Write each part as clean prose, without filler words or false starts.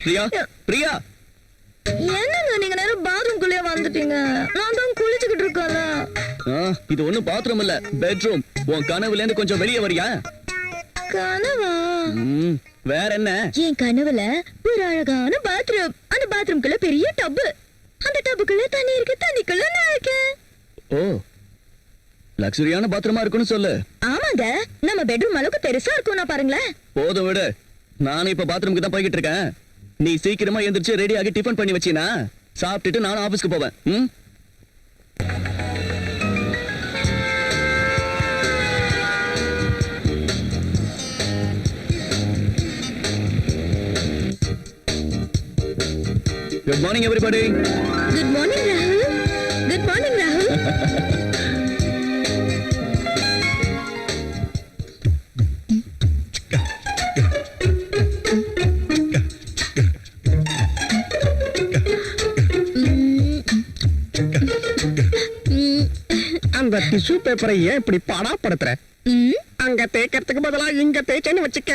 பிரியா பிரியா என்னங்க நீங்க நேரம் பாத்ரூம்குள்ளே வந்துட்டீங்க? நான் தான் குளிச்சுக்கிட்டு இருக்கேன்ல. இது ஒண்ணும் பாத்ரூம் இல்ல, பெட்ரூம். உன் கனவுல இருந்து கொஞ்சம் வெளியே வரியா? கனவா? வேற என்ன? என் கனவுல ஒரு அழகான பாத்ரூம், அந்த பாத்ரூம்குள்ள பெரிய டப், அந்த டப்புக்குள்ள தண்ணி இருக்கு, தண்ணிக்குள்ள நான் இருக்கேன். ஓ, லக்ஸரியான பாத்ரூமா இருக்குன்னு சொல்லு. ஆமாங்க, நம்ம பெட்ரூம் அளவுக்கு பெருசா இருக்கும். நான் பாருங்களேன். போதும் விடு, நானும் இப்ப பாத்ரூமுக்கு தான் போய்கிட்டு இருக்கேன். நீ சீக்கிரமா எந்திரிச்சு ரெடி ஆகி டிஃபன் பண்ணி வச்சீனா சாப்பிட்டுட்டு நானும் ஆபீஸ்க்கு போவேன். Good morning everybody. Good morning Rahul. Good morning Rahul. அந்த டிஷ்யூ பேப்பரை ஏன் இப்படி பாடாப்படுத்துற? அங்க தேய்க்கிறதுக்கு பதிலா இங்க தேய்ச்சேன்னு வச்சுக்க,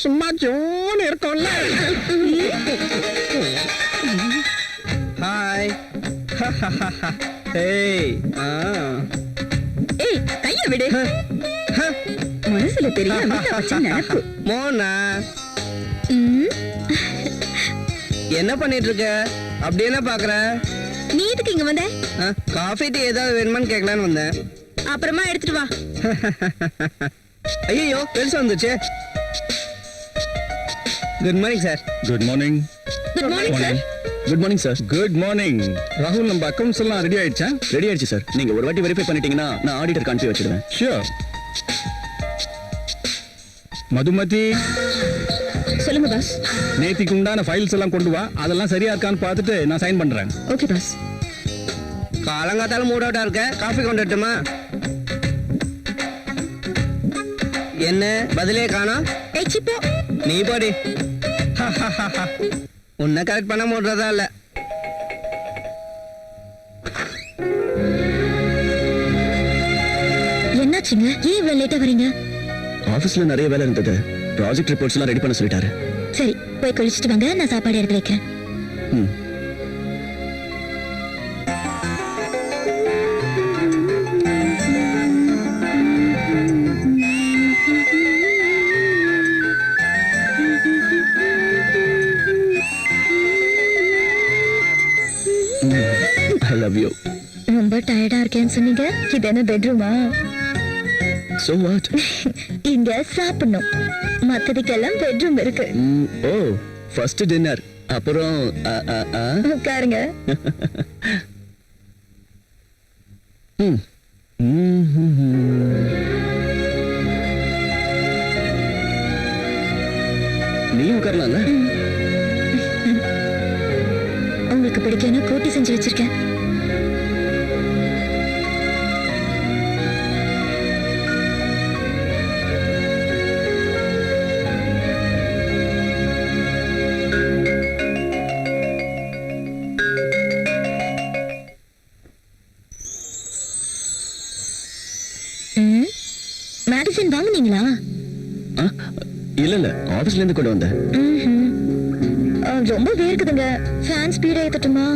சும்மா ஜோன்னு இருக்கும்ல. ஹாய். ஏய் ஏய், கைய விடு. மனசுல பெரிய நினைப்பு. மோனா, என்ன பண்ணிட்டு இருக்க? அப்படி என்ன பாக்குற? நீ எதுக்கு இங்க வந்த? காஃபி டீ ஏதாவது வேணுமான்னு கேட்கலான்னு வந்தேன். அப்புறமா எடுத்துட்டு வா. ஐயோ, பெருசா வந்துச்சு. Good morning sir. Good morning. Good morning sir. Good morning sir. Good morning. ராகுல், நம்ம அக்கவுண்ட்ஸ் எல்லாம் ரெடி ஆயிடுச்சா? ரெடி ஆயிடுச்சு சார். நீங்க ஒரு வாட்டி வெரிஃபை பண்ணிட்டீங்கன்னா நான் ஆடிட்டர் அனுப்பி வச்சிடுவேன். ஷூர். மதுமதி, சொல்லுங்க பாஸ். நேத்திக்கு உண்டான ஃபைல்ஸ் எல்லாம் கொண்டு வா. அதெல்லாம் சரியா இருக்கான்னு பார்த்துட்டு நான் சைன் பண்றேன். Okay pass. காலங்காத்தால மூட் அவுட்டா இருக்க, காஃபி கொண்டு வரட்டுமா? என்ன பதிலே காணோம்? ஏச்சிப்போ நீ போடி. உன்னை கரெக்ட் பண்ண முடியறதா இல்ல. என்னாச்சுங்க? ஏன் இவ்வளவு லேட்டா வரீங்க? ஆபீஸ்ல நிறைய வேலை இருந்தது. ப்ராஜெக்ட் ரிப்போர்ட்ஸ் எல்லாம் ரெடி பண்ண சொல்லிட்டாரு. சரி, போய் கழிச்சிட்டு வாங்க, நான் சாப்பாடு எடுத்து வைக்கிறேன். I love you. ரொம்ப டயர்டா இருக்கேன்னு சொன்னீங்க. இது என்ன பெட்ரூமா? So what? இங்க சாப்பிடணும், மத்ததுக்கெல்லாம் பெட்ரூம் இருக்கு. ஓ, ஃபர்ஸ்ட் டின்னர், அப்புறம் உட்காருங்க. நீ உட்காரலாம்ல? உங்களுக்கு பிடிக்கும்னு கூட்டி செஞ்சு வச்சிருக்கேன். மேடிசன் வாங்குனீங்களா? இல்ல இல்ல, ஆபீஸ்ல இருந்து கொண்டு வந்தேன். ரொம்ப வேர்க்குதுங்க. Fan speedo ஏத்தட்டுமா?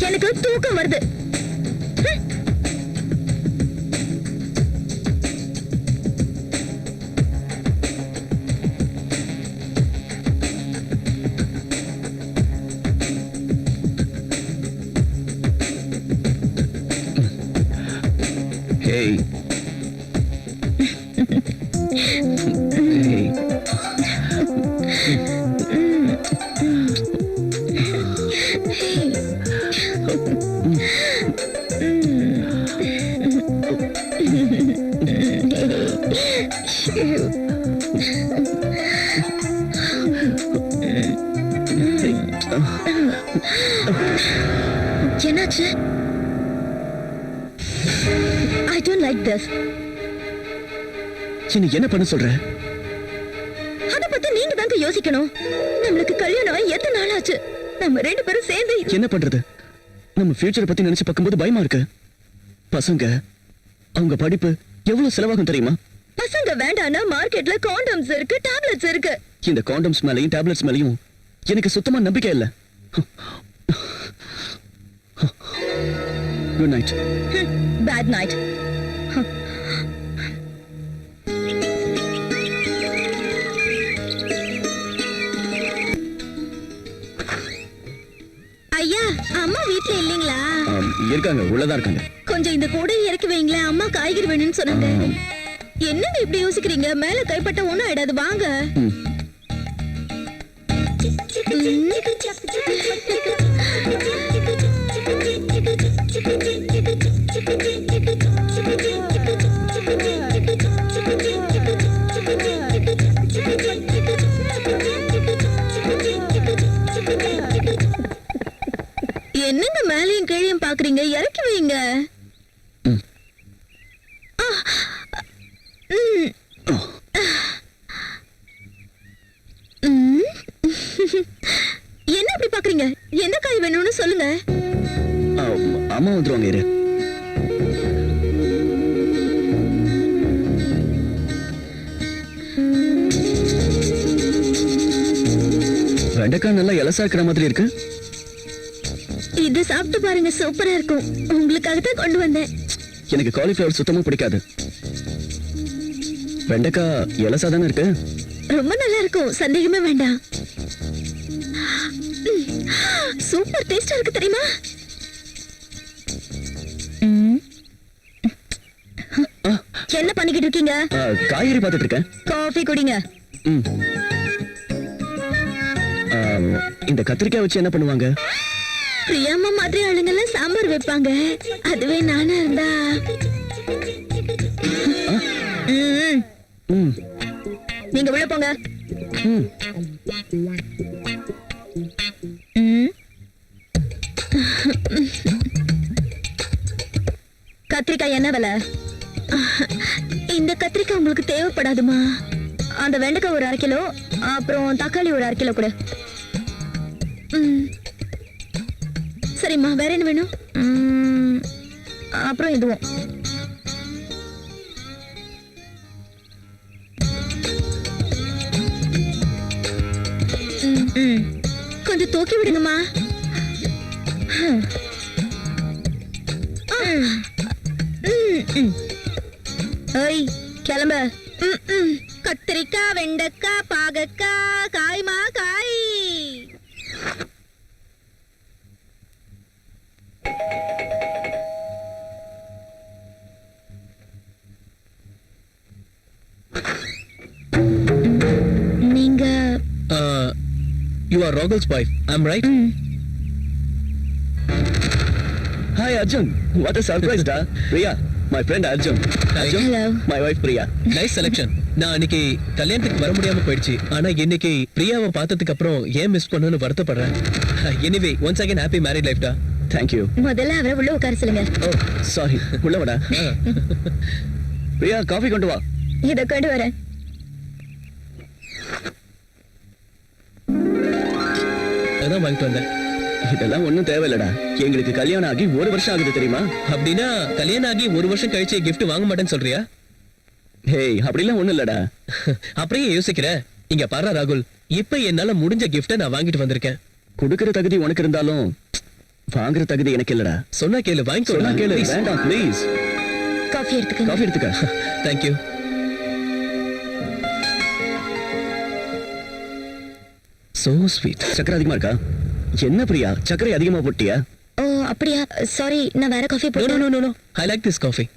எனக்கு தூக்கம் வருது. Hey. Hey. என்னாச்சு? I don't like this. நீ என்ன பண்ண சொல்ற? அத பத்தி நீங்க தாங்க யோசிக்கணும். நம்மளுக்கு கல்யாணம் எத்தனை நாள் ஆச்சு? நம்ம 2 பேரும் சேர்ந்து என்ன பண்றது? நம்ம ஃபியூச்சரை பத்தி நினைச்சு பார்க்கும்போது பயமா இருக்கு. பசங்க, அவங்க படிப்பு எவ்வளவு செலவாகும் தெரியுமா? பசங்க வேண்டாம்னா மார்க்கெட்ல காண்டம்ஸ் இருக்கு, டேப்லெட்ஸ் இருக்கு. இந்த காண்டம்ஸ் மேலையும் டேப்லெட்ஸ் மேலையும் எனக்கு சுத்தமா நம்பிக்கை இல்ல. Good night. Bad night. ஐயா, அம்மா வீட்ல இல்லீங்களா? இருக்காங்க, உள்ளதா இருக்காங்க. கொஞ்சம் இந்த கூடை இறக்கி வைங்களேன், அம்மா காய்கறி வேணும்னு சொன்னாங்க. என்னங்க இப்படி யோசிக்கிறீங்க? மேல கைப்பட்ட ஒண்ணும் ஆயிடாது, வாங்க. என்னங்க மேலையும் கீழையும் பாக்குறீங்க? இறக்கி வைங்க. என்ன அப்படி பாக்குறீங்க? என்ன காய் வேணும்னு சொல்லுங்க. அம்மா வந்துருவாங்க, இரு. வெண்டைக்காய் நல்லா இலசா இருக்கிற மாதிரி இருக்கு. இது சாப்பிட்டு பாருங்க, சூப்பரா இருக்கும். உங்களுக்காக தான் கொண்டு வந்தேன். எனக்கு காலிஃபிளவர் சுத்தமா பிடிக்காது. வெண்டைக்காய் இலசா தானே இருக்கு. ரொம்ப நல்லா இருக்கும், சந்தேகமே வேண்டாம். சூப்பர் டேஸ்டா இருக்கு தெரியுமா? என்ன பண்ணிக்கிட்டு இருக்கீங்க? காய்கறி பார்த்துட்டு இருக்கேன். காஃபி குடிங்க. இந்த கத்திரிக்காய் வச்சு என்ன பண்ணுவாங்க? பிரியாமா மாதிரி ஆளுங்கெல்லாம் சாம்பார் வைப்பாங்க. அதுவே நானா இருந்தா நீங்க உள்ள போங்க. கத்திரிக்காய் என்ன விலை? இந்த கத்திரிக்காய் உங்களுக்கு தேவைப்படாதுமா. அந்த வெண்டைக்காய் ஒரு 1/2 கிலோ, அப்புறம் தக்காளி ஒரு 1/2 கிலோ கூட. சரிம்மா, வேற என்ன வேணும்? அப்புறம் இதுவும். கொஞ்சம் தூக்கி விடுங்கம்மா. ஏய், கிளம்ப. கத்திரிக்காய், வெண்டைக்காய், பாகக்காய், காய்மா காய். நீங்க You are Rogel's wife, I'm right? Hi Arjun, what a surprise da. Priya, my friend Arjun. Arjun, Hello. my wife Priya. Nice selection. நான் அன்னைக்கு கல்யாணத்துக்கு வர முடியாம போயிடுச்சு. ஆனா இன்னைக்கு பிரியாவை பார்த்ததுக்கு அப்புறம் ஏன் மிஸ் பண்ணணும்னு வருத்தப்படுறேன். Anyway once again happy married life டா. Thank you. முதல்ல அவரை உள்ள உட்கார சொல்லுங்க. Oh, sorry. உள்ள வாடா. பிரியா, காஃபி கொண்டு வா. இத கொண்டு வரேன். அதான் வாங்கிட்டு வந்தேன். இதெல்லாம் ஒண்ணும் தேவையில்லடா. எங்களுக்கு கல்யாணம் ஆகி 1 வருஷம் ஆகுது தெரியுமா? அப்படின்னா கல்யாணம் ஆகி 1 வருஷம் கழிச்சு gift வாங்க மாட்டேன்னு சொல்றியா? ஹேய், அப்படிலாம் ஒண்ணும் இல்லடா. அப்படியே யோசிக்கிற. இங்க பாரு ராகுல், இப்ப என்னால முடிஞ்ச கிஃப்ட நான் வாங்கிட்டு வந்திருக்கேன். கொடுக்கிற தகுதி உனக்கு இருந்தாலும் வாங்குற தகுதி எனக்கு இல்லடா. சொன்னா கேளு, வாங்கிக்கோ. சொன்னா கேளு. வேண்டாம் ப்ளீஸ். காஃபி எடுத்துக்கங்க. காஃபி எடுத்துக்க. Thank you. So sweet. சக்கரை அதிகமா இருக்கா? என்ன பிரியா, சக்கரை அதிகமா போட்டியா? ஓ, அப்படியா? சாரி, நான் வேற காஃபி No, போடுறேன். no, no, no, no. I like this coffee.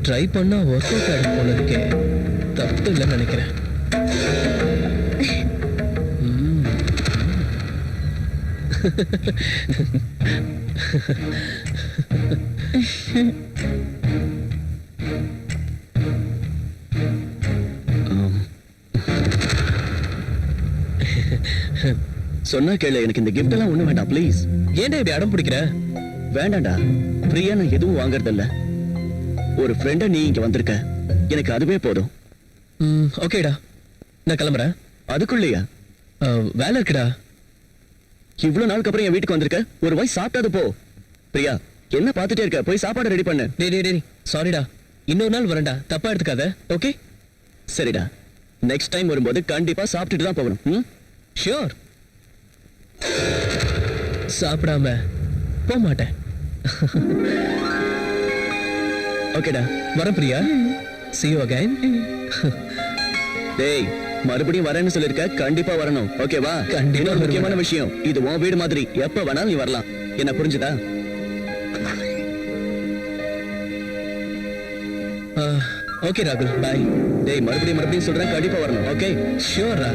Try பண்ணா ஒர்க் அவுட் ஆகிடும் போல இருக்கே. தப்பு இல்லைன்னு நினைக்கிறேன். சொன்னா கேளு, எனக்கு இந்த gift எல்லாம் ஒண்ணும் வேண்டாம் ப்ளீஸ். ஏன்டா இப்படி அடம் பிடிக்கிற? வேண்டாம்டா பிரியா, நான் எதுவும் வாங்குறது இல்ல. ஒரு ஃப்ரெண்டா நீ இங்க வந்திருக்க, எனக்கு அதுவே போதும். ஓகேடா, நான் கிளம்புறேன். அதுக்குள்ளேயா? வேலை இருக்குடா. இவ்வளவு நாளுக்கு அப்புறம் என் வீட்டுக்கு வந்திருக்க, ஒரு வாய் சாப்பிட்டாது போ. பிரியா, என்ன பார்த்துட்டே இருக்க? போய் சாப்பாடு ரெடி பண்ணு. டேய் சாரிடா, இன்னொரு நாள் வரேன்டா, தப்பா எடுத்துக்காத. ஓகே சரிடா, நெக்ஸ்ட் டைம் வரும்போது கண்டிப்பா சாப்பிட்டுட்டு தான் போகணும். ம்? ஷியோர். சாப்பிடாம போக மாட்டேன். ஓகேடா, வரேன் பிரியா. see you again. டேய், மறுபடியும் வரேன்னு சொல்லிருக்க, கண்டிப்பா வரணும். ஓகேவா? கண்டிப்பா இன்னொரு வருவேன். முக்கியமான விஷயம், இது உன் வீடு மாதிரி, எப்ப வேணாலும் நீ வரலாம். என்ன புரிஞ்சுதா? ஓகே ராகுல், பாய். டேய், மறுபடியும் சொல்றேன், கண்டிப்பா வரணும். ஓகே? ஷியோரா.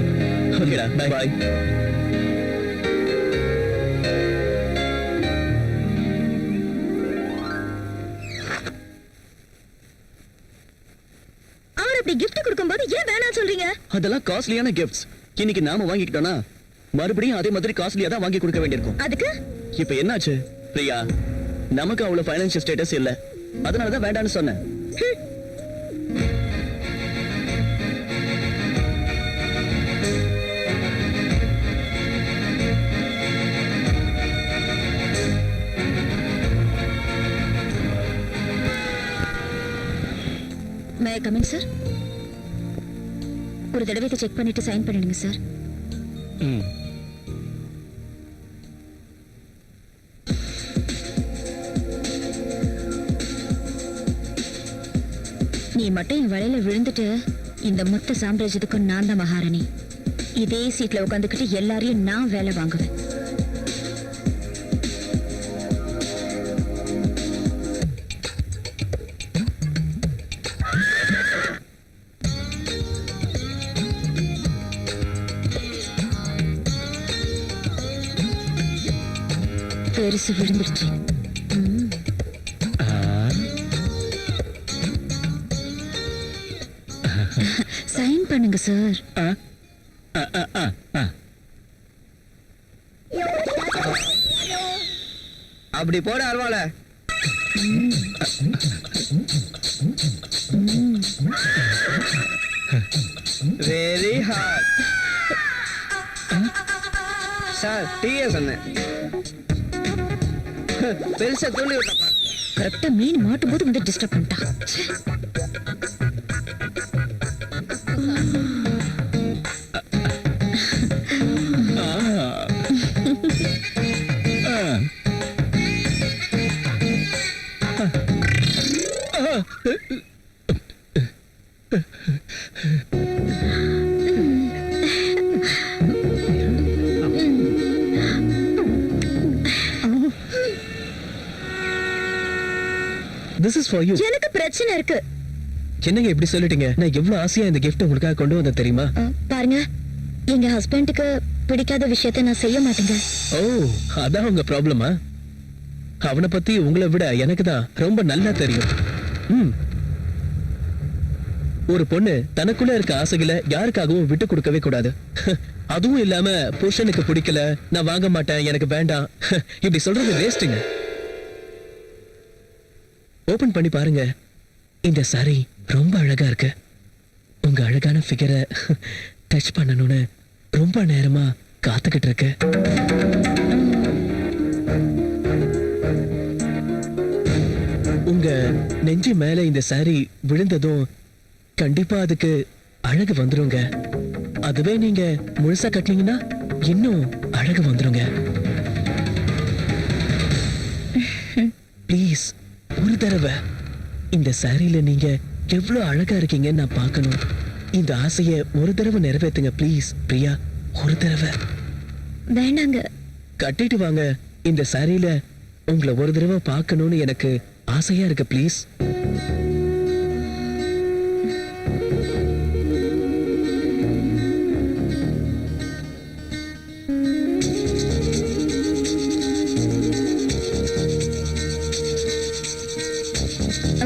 ஓகேடா, பை. பாய். அவர் அப்படி gift கொடுக்கும்போது ஏன் வேணாம் சொல்றீங்க? அதெல்லாம் காஸ்ட்லியான கிஃப்ட்ஸ். இன்னைக்கு நாம வாங்கிக்கிட்டோம்னா மறுபடியும் அதே மாதிரி காஸ்ட்லியா தான் வாங்கி கொடுக்க வேண்டியிருக்கும். அதுக்கு இப்ப என்னாச்சு பிரியா? நமக்கு அவ்வளவு ஃபைனான்சியல் ஸ்டேட்டஸ் இல்ல, அதனால தான் வேண்டாம்னு சொன்னேன். மே ஐ கம் இன் சார்? ஒரு தடவை இதை செக் பண்ணிட்டு சைன் பண்ணிடுங்க சார். நீ மட்டும் என் வலையில விழுந்துட்டு இந்த மொத்த சாம்ராஜ்யத்துக்கும் நான் தான் மகாராணி. இதே சீட்ல உட்காந்துக்கிட்டு எல்லாரையும் நான் வேலை வாங்குவேன். பெருசு விழுந்துருச்சு. சைன் பண்ணுங்க சார். அப்படி போட அருவாள. Very hard sir. டீயே சொன்னேன், பெருசா தூண்டி விட்டப்பா. கரெக்டா மீன் மாட்டும் போது வந்து டிஸ்டர்ப் பண்ணிட்டா. This is for you. எனக்கு பிரச்சனை இருக்கு. என்னங்க இப்படி சொல்லிட்டீங்க? நான் எவ்வளவு ஆசையா இந்த gift உங்களுக்காக கொண்டு வந்தேன் தெரியுமா? பாருங்க, எங்க ஹஸ்பண்டுக்கு பிடிக்காத விஷயத்தை நான் செய்ய மாட்டேங்க. ஓ, அதான் உங்க ப்ராப்ளமா? அவனை பத்தி உங்களை விட எனக்கு தான் ரொம்ப நல்லா தெரியும். ஒரு பொண்ணு தனக்குள்ள இருக்க ஆசைகளை யாருக்காகவும் விட்டு கொடுக்கவே கூடாது. அதுவும் இல்லாம புருஷனுக்கு பிடிக்கல, நான் வாங்க மாட்டேன், எனக்கு வேண்டாம், இப்படி சொல்றது வேஸ்ட்டுங்க. ஓபன் பண்ணி பாருங்க. இந்த சாரி ரொம்ப அழகா இருக்கு. உங்க அழகான ஃபிகரை டச் பண்ணணும்னு ரொம்ப நேரமா காத்துக்கிட்டு இருக்கு. உங்க நெஞ்சு மேல இந்த சாரி விழுந்ததும் கண்டிப்பா அதுக்கு அழகு வந்துருங்க. அதுவே நீங்க முழுசா கட்டினீங்கன்னா இன்னும் அழகு வந்துருங்க. ப்ளீஸ், ஒரு தடவை இந்த சாரியில நீங்க எவ்வளவு அழகா இருக்கீங்கன்னு நான் பார்க்கணும். இந்த ஆசைய ஒரு தடவை நிறைவேத்துங்க ப்ளீஸ் பிரியா, ஒரு தடவை. வேண்டாங்க. கட்டிட்டு வாங்க. இந்த சாரியில உங்களை ஒரு தடவை பார்க்கணும்னு எனக்கு ஆசையா இருக்கு please.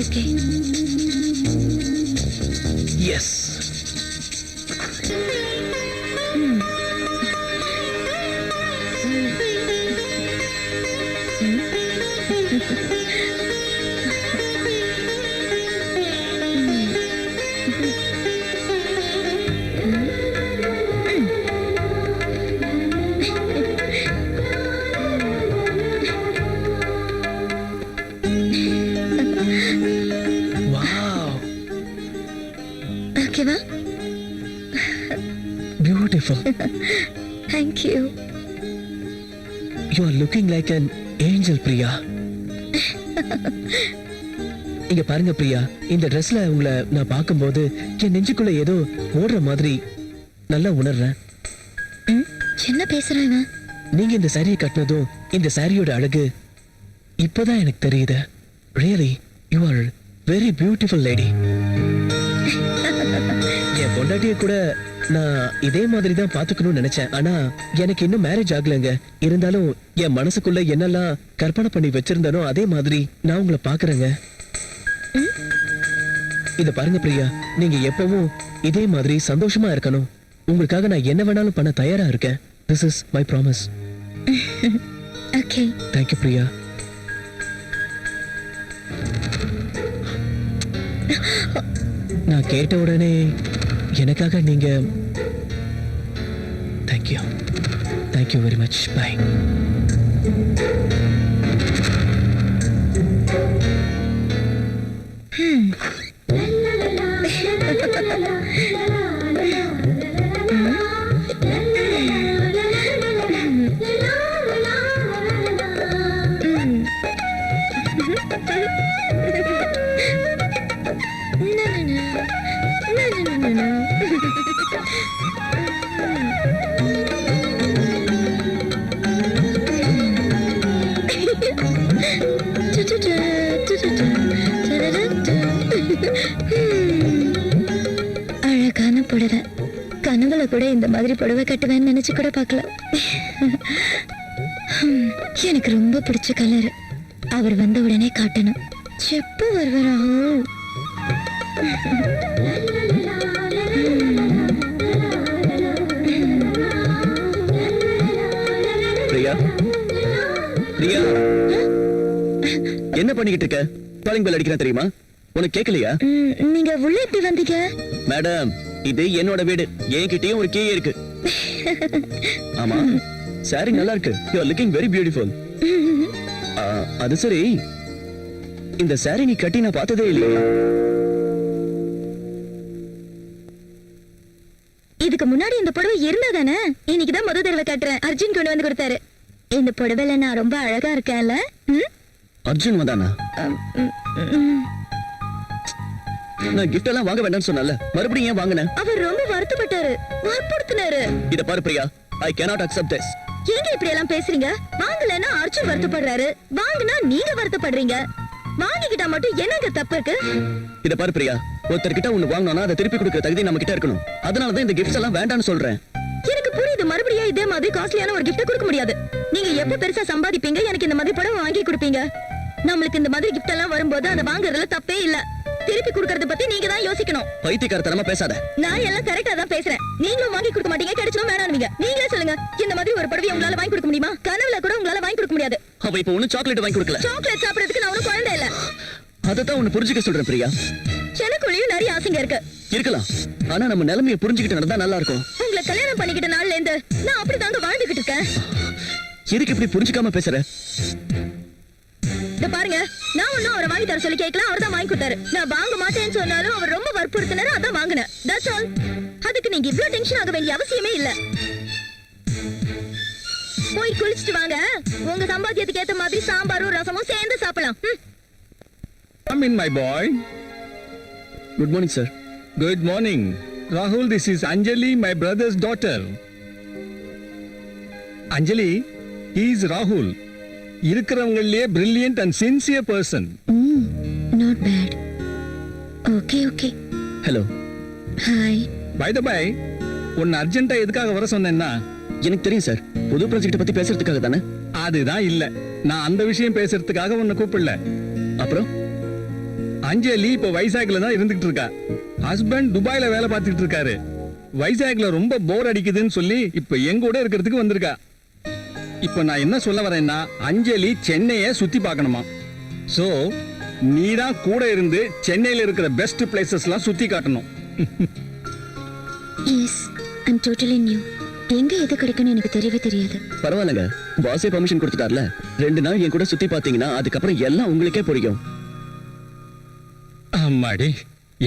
Okay. Yes. Beautiful. Thank you. You are looking like an angel Priya. இங்க பாருங்க பிரியா, இந்த ட்ரெஸ்ல உங்களை நான் பார்க்கும்போது என் நெஞ்சுக்குள்ள ஏதோ ஓடுற மாதிரி நல்லா உணர்றேன். என்ன பேசுறான் இவன்? நீங்க இந்த சாரியை கட்டினதும் இந்த சாரியோட அழகு இப்போதான் எனக்கு தெரியுது. Really you are very beautiful lady. என் பொண்டாட்டிய கூட நான் இதே மாதிரி தான் பாத்துக்கணும்னு நினைச்சேன். ஆனா எனக்கு இன்னும் மேரேஜ் ஆகலைங்க. இருந்தாலும் என் மனசுக்குள்ள என்னெல்லாம் கற்பனை பண்ணி வச்சிருந்தனோ அதே மாதிரி நான் உங்களை பாக்குறேங்க. இத பாருங்க பிரியா, நீங்க எப்பவும் இதே மாதிரி சந்தோஷமா இருக்கணும். உங்களுக்காக நான் என்ன வேணாலும் பண்ண தயாரா இருக்கேன். This is my promise. Okay. Thank you Priya. நான் கேட்ட உடனே எனக்காக நீங்க Thank you. Thank you very much. Bye. அழகான புடவை. கனவுல கூட இந்த மாதிரி புடவை கட்டுவேன்னு நினைச்சு கூட பார்க்கல. எனக்கு ரொம்ப பிடிச்ச கலர். அவர் வந்த உடனே காட்டணும். எப்போ வருவாரா? பிரியா, பிரியா, என்ன பண்ணிக்கிட்டு இருக்க? காலிங் பெல் அடிக்கிறேன் தெரியுமா? உனக்கு கேட்கலையா? நீங்க உள்ள எப்படி வந்தீங்க? மேடம், இது என்னோட வீடு. என்கிட்டயும் ஒரு கீ இருக்கு. ஆமா, சாரி நல்லா இருக்கு. You are looking very beautiful. அது சரி, இந்த சாரி நீ கட்டி நான் பார்த்ததே இல்லையே. இதுக்கு முன்னாடி இந்த புடவை இருந்ததானே? இன்னைக்குதான் முதல் தடவை கட்டுறேன். அர்ஜுன் கொண்டு வந்து கொடுத்தாரு. இந்த புடவைல நான் ரொம்ப அழகா இருக்கேன்ல? அர்ஜுன் வந்தானா? நான் கிஃப்ட் எல்லாம் வாங்க வேண்டாம்னு சொன்னல, மறுபடியும் ஏன் வாங்குன? அவர் ரொம்ப வருத்தப்பட்டாரு, வற்புறுத்தினாரு. இத பாரு Priya, I cannot accept this. ஏங்க இப்படி எல்லாம் பேசுறீங்க? வாங்கலன்னா அர்ஜுன் வருத்தப்படுறாரு, வாங்குனா நீங்க வருத்தப்படுறீங்க. வாங்கிக்கிட்டா மட்டும் என்னங்க தப்பு இருக்கு? இத பாரு பிரியா, ஒருத்தர்கிட்ட ஒண்ணு வாங்கணும்னா அதை திருப்பி கொடுக்கிற தகுதி நம்ம கிட்ட இருக்கணும். அதனாலதான் இந்த கிஃப்ட்ஸ் எல்லாம் வேண்டாம்னு சொல்றேன். எனக்கு புரியுது, மறுபடியும் இதே மாதிரி காஸ்ட்லியான ஒரு கிஃப்ட் கொடுக்க முடியாது. நீங்க எப்ப பெருசா சம்பாதிப்பீங்க எனக்கு இந்த மாதிரி புடவை வாங்கி கொடுப்பீங்க. நம்மளுக்கு இந்த மாதிரி கிஃப்ட் எல்லாம் வரும்போது அதை வாங்குறதுல தப்பே இல்ல. திருப்பி கொடுக்கறத பத்தி நீங்க தான் யோசிக்கணும். பைத்தியக்காரத்தனமா பேசாத. நான் எல்லாம் கரெக்டா தான் பேசுறேன். நீங்களும் வாங்கி கொடுக்க மாட்டீங்க, கிடைச்சதும் வேணாம்வீங்க. நீங்களே சொல்லுங்க, இந்த மாதிரி ஒரு புடவை உங்களால வாங்கி கொடுக்க முடியுமா? கனவுல கூட உங்களால வாங்கி கொடுக்க முடியாது. அவ இப்ப ஒண்ணு சாக்லேட் வாங்கி கொடுக்கல. சாக்லேட் சாப்பிடுறதுக்கு நான் ஒன்னும் குழந்தை இல்ல. அததான் உன்னை புரிஞ்சுக்க சொல்றேன் பிரியா. எனக்குள்ளேயும் நிறைய ஆசைங்க இருக்கு. இருக்கலாம், ஆனா நம்ம நிலைமையை புரிஞ்சுக்கிட்டு நடந்தா நல்லா இருக்கும். உங்களை கல்யாணம் பண்ணிக்கிட்ட நாள்ல இருந்து நான் அப்படிதாங்க வாழ்ந்துகிட்டு இருக்கேன். எதுக்கு இப்படி புரிஞ்சுக்காம பேசுற? இத பாருங்க, நான் ஒன்னும் அவரை வாங்கி தர சொல்லி கேட்கல, அவர் தான் வாங்கி கொடுத்தாரு. நான் வாங்க மாட்டேன்னு சொன்னாலும் அவர் ரொம்ப வற்புறுத்தினாரு, அதான் வாங்கினேன். That's all. அதுக்கு நீங்க இவ்ளோ டென்ஷன் ஆக வேண்டிய அவசியமே இல்ல. போய் குளிச்சிட்டு வாங்க. உங்க சம்பாத்தியத்துக்கு ஏத்த மாதிரி சாம்பாரும் ரசமும் சேர்ந்து சாப்பிடலாம். Come in, my boy. Good morning sir. Good morning. Rahul, this is Anjali, my brother's daughter. Anjali, he is Rahul. இருக்கிறவங்களே brilliant and sincere person. Not bad. Okay, okay. Hello. Hi. By the by, உன்னை அர்ஜென்ட்டா எதுக்காக வர சொன்னேன்னா, எனக்கு தெரியும் sir, புது project பத்தி பேசுறதுக்காக தானே. அதுதான் இல்ல, நான் அந்த விஷயம் பேசுறதுக்காக உன்னை கூப்பிடல. அப்புறம் அஞ்சலி இப்போ வைசாக்ல தான் இருந்துகிட்டு இருக்கா. ஹஸ்பண்ட் துபாயில வேலை பார்த்துட்டு இருக்காரு. வைசாக்ல ரொம்ப போர் அடிக்குதுன்னு சொல்லி இப்ப எங்க கூட இருக்கிறதுக்கு வந்திருக்கா. இப்ப நான் என்ன சொல்ல வரேன்னா, அஞ்சலி சென்னைய சுத்தி பார்க்கணுமா. சோ நீதான் கூட இருந்து சென்னையில இருக்கிற பெஸ்ட் பிளேசஸ்லாம் சுத்தி காட்டணும். Yes, I'm totally new. எங்க எது கிடைக்கும்னு எனக்கு தெரியவே தெரியாது. பரவாயில்லைங்க, பாஸே பர்மிஷன் கொடுத்துட்டார்ல. 2 நாள் என் கூட சுத்தி பாத்தீங்கன்னா அதுக்கப்புறம் எல்லாம் உங்களுக்கே புரியும். அம்மாடி,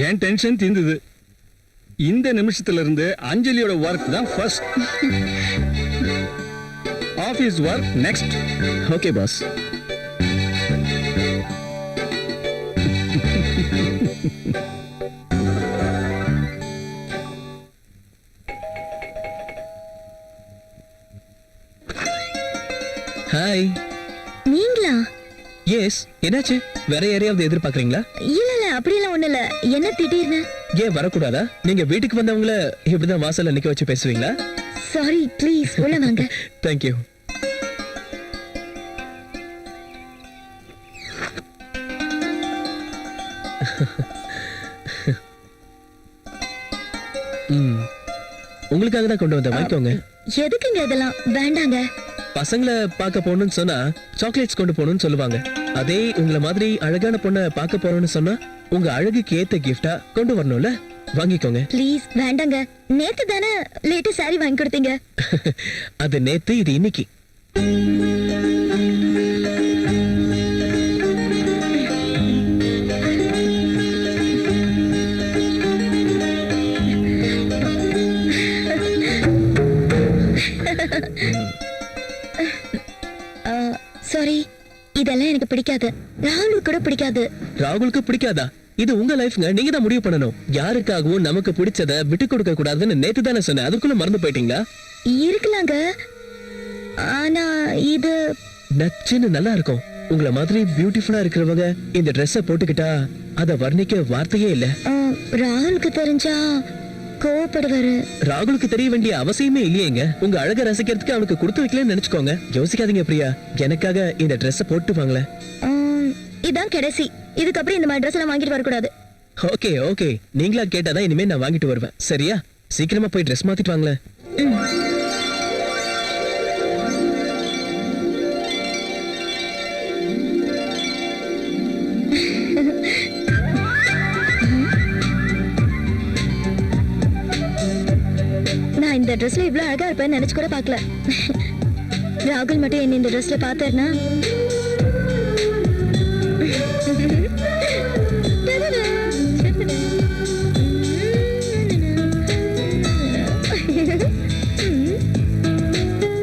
என் டென்ஷன் தீர்ந்தது. இந்த நிமிஷத்துல இருந்து அஞ்சலியோட ஒர்க் தான் first, office work next. Okay boss. Hi. நீங்களா? எஸ், என்னாச்சு? வேற யாரையாவது எதிர்பார்க்கறீங்களா? இல்ல இல்ல அப்படியெல்லாம் ஒண்ணு இல்ல. என்ன திடீர்னு? ஏன் வரக்கூடாதா? நீங்க வீட்டுக்கு வந்தவங்கள இப்படிதான் வாசல்ல நிக்க வச்சு பேசுவீங்களா? சாரி, ப்ளீஸ் உள்ள வாங்க. தேங்க்யூ. உங்களுக்காக தான் கொண்டு வந்தேன், வாங்கிக்கோங்க. எதுக்குங்க இதெல்லாம்? வேண்டாங்க. பசங்களை பார்க்க போகணும்னு சொன்னா சாக்லேட்ஸ் கொண்டு போகணும்னு சொல்லுவாங்க. அதே உங்களை மாதிரி அழகான பொண்ணை பார்க்க போறோம்னு சொன்னா உங்க அழகுக்கு ஏத்த கிஃப்டா கொண்டு வரணும்ல, வாங்கிக்கோங்க. ப்ளீஸ் வேண்டாங்க. நேத்து தானே லேட்டஸ்ட் சாரி வாங்கி கொடுத்தீங்க. அது நேத்து, இது இன்னைக்கு. சாரி, இதெல்லாம் எனக்கு பிடிக்காது. ராகுலுக்கு கூட பிடிக்காது. ராகுலுக்கு பிடிக்காதா? இது உங்க லைஃப்ங்க, நீங்க தான் முடிவு பண்ணணும். யாருக்காகவும் நமக்கு பிடிச்சத விட்டு கொடுக்க கூடாதுன்னு நேத்து தானே சொன்னேன், அதுக்குள்ள மறந்து போயிட்டீங்களா? இருக்கலாங்க, ஆனா இது நச்சுன்னு நல்லா இருக்கும். உங்கள மாதிரி பியூட்டிஃபுல்லா இருக்கிறவங்க இந்த Dress-அ போட்டுக்கிட்டா அத வர்ணிக்க வார்த்தையே இல்ல. ராகுலுக்கு தெரிஞ்சா கோவப்படுவாரு. ராகுலுக்கு தெரிய வேண்டிய அவசியமே இல்லையேங்க. உங்க அழக ரசிக்கிறதுக்கு அவனுக்கு கொடுத்து வைக்கலன்னு நினைச்சுக்கோங்க. யோசிக்காதீங்க பிரியா, எனக்காக இந்த Dress-அ போட்டு வாங்களேன். இதான் கடைசி. இதுக்கப்புறம் இந்த மாதிரி ட்ரெஸ் எல்லாம் வாங்கிட்டு வரக்கூடாது. ஓகே ஓகே, நீங்களா கேட்டாதான் இனிமே நான் வாங்கிட்டு வருவேன். சரியா? சீக்கிரமா போய் Dress மாத்திட்டு வாங்களேன். நான் இந்த ட்ரெஸ்ல இவ்வளவு அழகா இருப்பேன்னு நினைச்சு கூட பார்க்கல. ராகுல் மட்டும் என்ன இந்த ட்ரெஸ்ல பார்த்தாருன்னா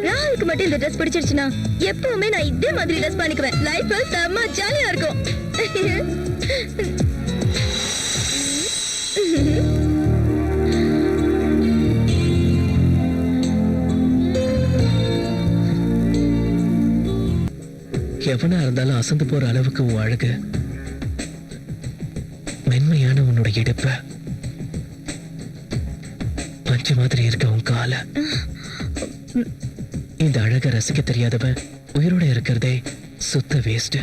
ராகுலுக்கு மட்டும் இந்த ட்ரெஸ் பிடிச்சிருச்சுன்னா எப்பவுமே நான் இதே மாதிரி ட்ரெஸ் பண்ணிக்குவேன். லைஃப் செம்ம ஜாலியா இருக்கும். எவனா இருந்தாலும் அசந்து போற அளவுக்கு உன் அழகு, மென்மையான உன்னோட இடுப்ப, பஞ்சு மாதிரி இருக்க உன் கால, இந்த அழக ரசிக்க தெரியாதவன் உயிரோட இருக்கிறதே சுத்த வேஸ்ட்.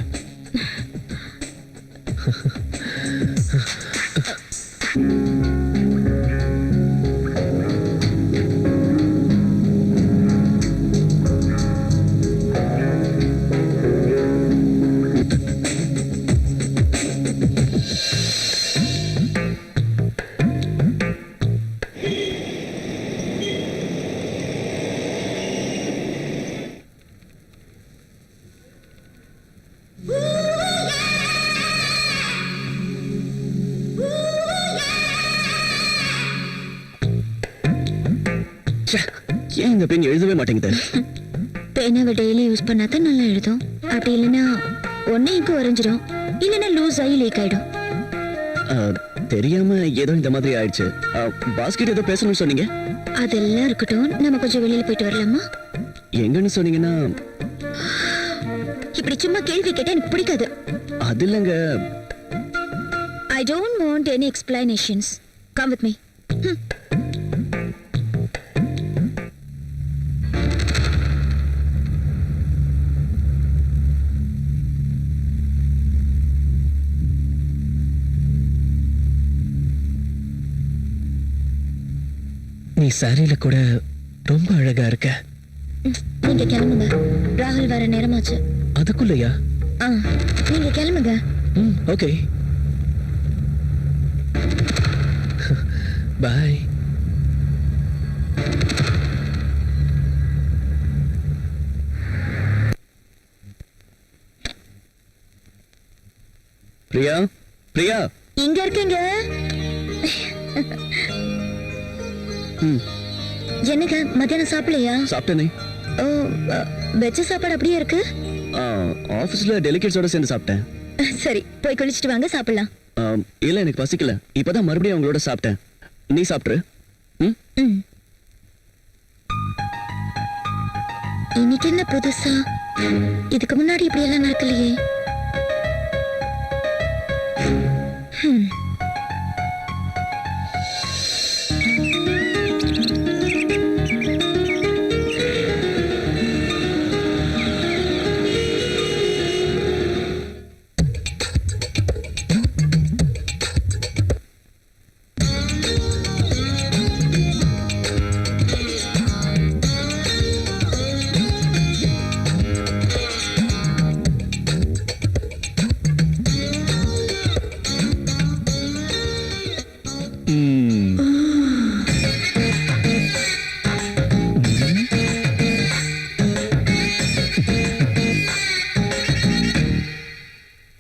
ஏன் இந்த பெண் எழுதவே மாட்டேங்குது? பேனாவை டெய்லி யூஸ் பண்ணாதான் நல்லா எழுதும். அப்படி இல்லைன்னா ஒன்னே இங்கு வரைஞ்சிடும், இல்லைன்னா லூஸ் ஆகி லீக் ஆயிடும். தெரியாம ஏதோ இந்த மாதிரி ஆயிடுச்சு. பாஸ்கெட் ஏதோ பேசணும்னு சொன்னீங்க. அதெல்லாம் இருக்கட்டும், நம்ம கொஞ்சம் வெளியில போயிட்டு வரலாமா? எங்கன்னு சொன்னீங்கன்னா? இப்படி சும்மா கேள்வி கேட்டா எனக்கு பிடிக்காது. அது இல்லைங்க. I don't want any explanations. Come with me. நீ சாரியில கூட ரொம்ப அழகா இருக்க. நீங்க கிளம்புங்க, ராகுல் வர நேரமாச்சு. அதுக்குள்ளயா? நீங்க கிளம்புங்க. ஓகே, பாய். பிரியா, பிரியா, இங்க இருக்கீங்க. ம் என்னங்க மத்தியானம் சாப்பிடலையா? சாப்பிட்டேனே. ஓ, வெச்ச சாப்பாடு அப்படியே இருக்கு. ஆஃபீஸில் டெலிகேட்ஸோட சேர்ந்து சாப்பிட்டேன். சரி, போய் குளிச்சுட்டு வாங்க, சாப்பிடலாம். இல்லை எனக்கு பசிக்கல, இப்பதான் மறுபடியும் அவங்களோட சாப்பிட்டேன். நீ சாப்பிட்ரு. ம் ம். இன்னைக்கு என்ன புதுசா? இதுக்கு முன்னாடி இப்படி எல்லாம் நடக்கலையே. ம்.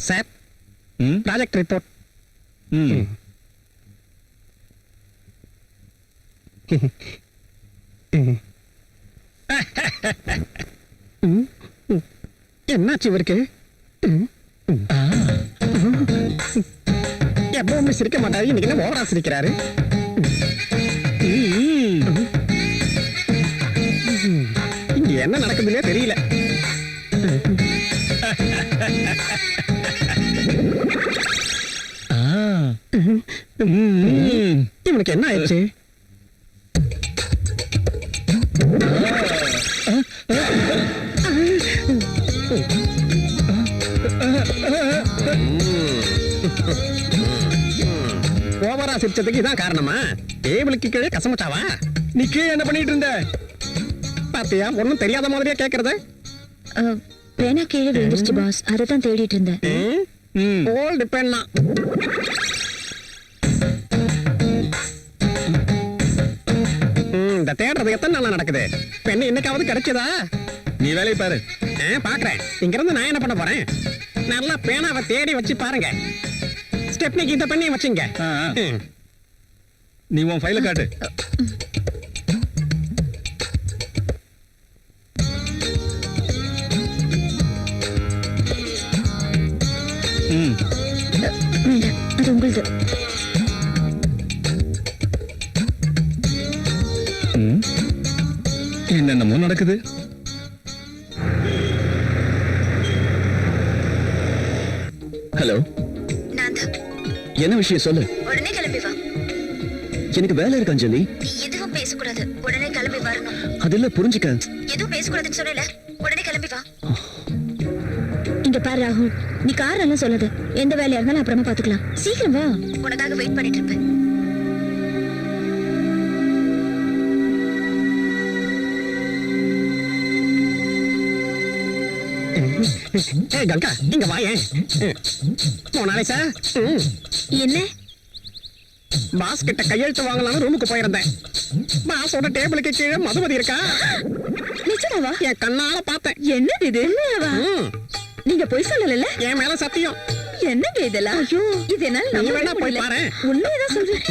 சார், ம் ப்ராஜெக்ட் ரிப்போர்ட். ம் என்னாச்சு இவருக்கு? எப்பவுமே சிரிக்க மாட்டாரு, இன்னைக்கு என்ன ஓவரா சிரிக்கிறாரு? இங்க என்ன நடக்குதுன்னே தெரியல. இவனுக்கு என்ன ஆயிடுச்சு? ஓவரா சிரிச்சதுக்கு இதான் காரணமா? டேபிளுக்கு கீழே கசமச்சாவா? நீ கீழே என்ன பண்ணிட்டு இருந்த? பாத்தியா, ஒண்ணும் தெரியாத மாதிரியே கேக்குறது. பேனா கீழே விழுந்துருச்சு பாஸ், அதை தான் தேடிட்டு இருந்தேன். ம் ஓல்டு பெண்ணா. இந்த தேடுறது எத்தனை நாளா நடக்குது? பெண்ணு என்னைக்காவது கிடைச்சதா? நீ வேலையை பாரு. பாக்குறேன். இங்க இருந்து நான் என்ன பண்ண போறேன்? நல்லா பேனாவை தேடி வச்சு பாருங்க. ஸ்டெப்னிக்கு இந்த பெண்ணையும் வச்சுங்க. ஆ, ஆ. நீ உன் ஃபைலை காட்டு. ம் வேண்டாம், அது உங்களுது. ம். என்னென்னமோ நடக்குது. ஹலோ, நான் தான். என்ன விஷயம் சொல்லு. உடனே கிளம்பி வா. எனக்கு வேலை இருக்கு அஞ்சலி. நீ எதுவும் பேசக்கூடாது, உடனே கிளம்பி வரணும். அதில் புரிஞ்சுக்க. எதுவும் பேசக்கூடாதுன்னு சொல்லல, உடனே கிளம்பி வா. இங்க பாரு ராகுல், நீ காரணம் எல்லாம் சொல்லாத. எந்த வேலையா இருந்தாலும் அப்புறமா பாத்துக்கலாம். சீக்கிரம் வா, உனக்காக வெயிட் பண்ணிட்டு இருப்பேன். ஏய் கங்கா, இங்க வாயேன். போனாலே சார். என்ன? பாஸ் கிட்ட கையெழுத்து வாங்கலாம்னு ரூமுக்கு போயிருந்தேன். பாஸோட டேபிளுக்கு கீழே மதுமதி இருக்கா? நிஜமாவா? என் கண்ணால பார்த்தேன். என்னது இது? உண்மையாவா? நீங்க போய் சொல்லல? என் மேல சத்தியம். என்னங்க இதெல்லாம்? ஐயோ, இது என்னால நீ நம்பவே வேணா போய் முடியல. பாரு. உண்மையதான் சொல்றேன்.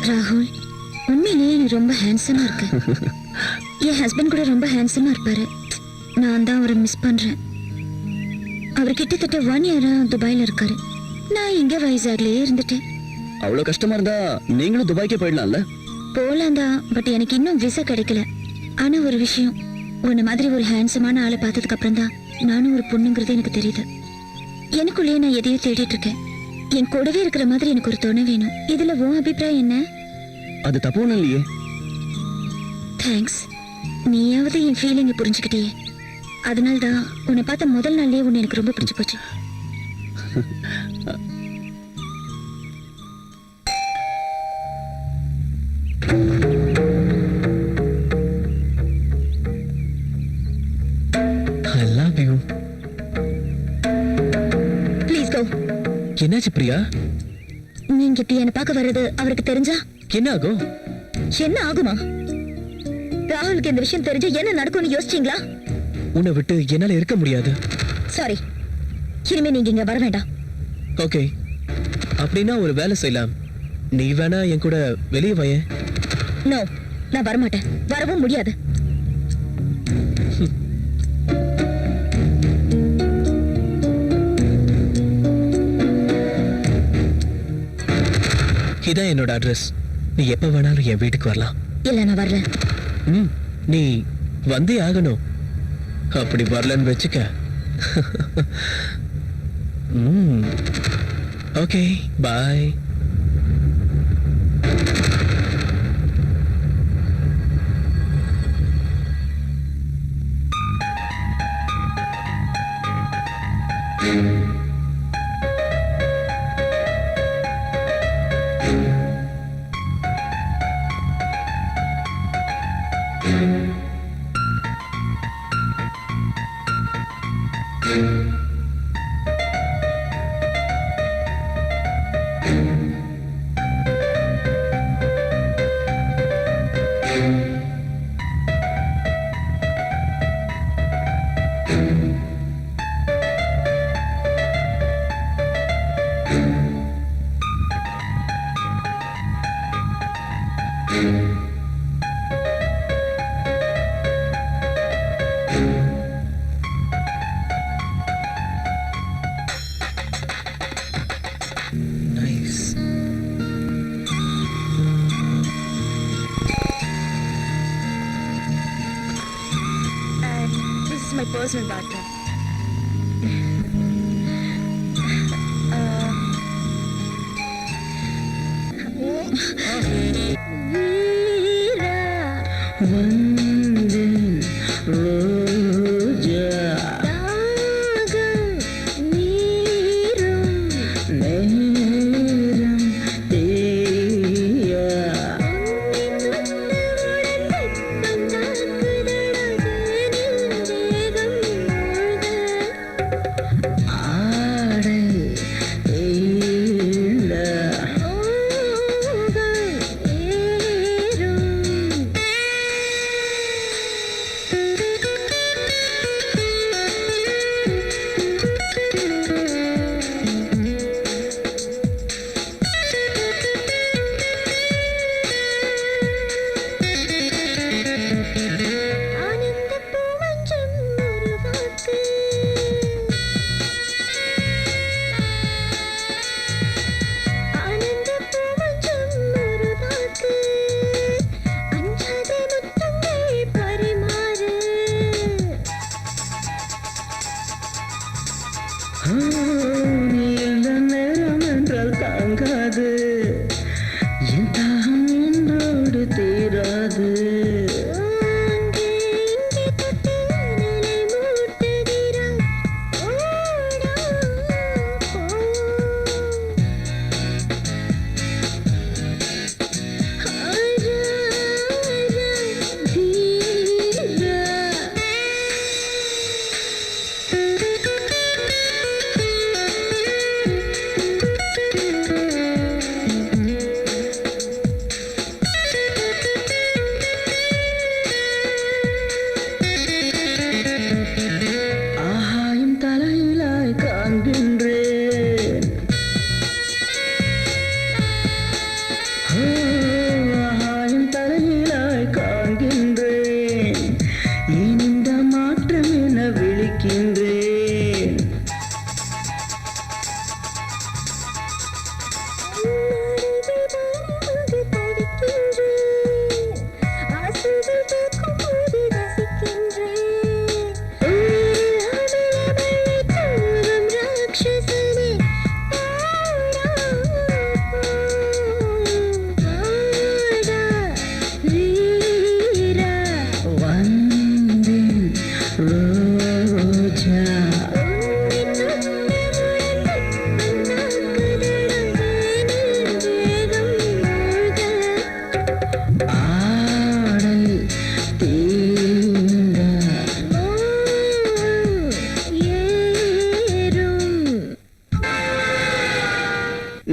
ராகுல், உண்மையிலேயே நீ ரொம்ப ஹேண்ட்ஸமா இருக்க. என் ஹஸ்பண்ட் கூட ரொம்ப ஹேண்ட்ஸமா இருப்பாரு. நான் தான் அவரை மிஸ் பண்றேன். அவர் கிட்டத்தட்ட 1 இயரா துபாயில இருக்காரு. நான் இங்க வைசாக்லயே இருந்துட்டேன். அவ்வளவு கஷ்டமா இருந்தா நீங்களும் துபாய்க்கே போயிடலாம்ல. போலாம் தான், பட் எனக்கு இன்னும் விசா கிடைக்கல. ஆனா ஒரு விஷயம், உன்ன மாதிரி ஒரு ஹேண்ட்ஸமான ஆளை பார்த்ததுக்கு அப்புறம் தான் நானும் ஒரு பொண்ணுங்கிறது எனக்கு தெரியுது. எனக்குள்ளேயே நான் எதையோ தேடிட்டு இருக்கேன். என் கூடவே இருக்கிற மாதிரி எனக்கு ஒரு துணை வேணும். இதுல உன் அபிப்பிராயம் என்ன? அது தப்பு ஒண்ணும் இல்லையே. தேங்க்ஸ். நீயாவது என் ஃபீலிங்கை புரிஞ்சுக்கிட்டியே. அதனால தான் உன்னை பார்த்த முதல் நாள்லயே உன்னை எனக்கு ரொம்ப பிடிச்சு போச்சு. I love you. Please go. என்னாச்சு பிரியா? நீங்க இப்படி என்ன பார்க்க வர்றது அவருக்கு தெரிஞ்சா என்ன ஆகும்? என்ன ஆகுமா? ராகுலுக்கு இந்த விஷயம் தெரிஞ்சு என்ன நடக்கும்னு யோசிச்சீங்களா? உன்னை விட்டு என்னால இருக்க முடியாது. சாரி, இனிமே நீங்க இங்க வர வேண்டாம். ஓகே, அப்படின்னா ஒரு வேலை செய்யலாம். நீ வேணா என் கூட வெளியே வாயேன். நோ, நான் வரமாட்டேன். வரவும் முடியாது. இதான் என்னோட அட்ரஸ். நீ எப்ப வேணாலும் என் வீட்டுக்கு வரலாம். இல்ல, நான் வரல. நீ வந்தே ஆகணும். அப்படி வரலன்னு வச்சுக்க. Okay, bye. Nice. And this is my personal bathroom.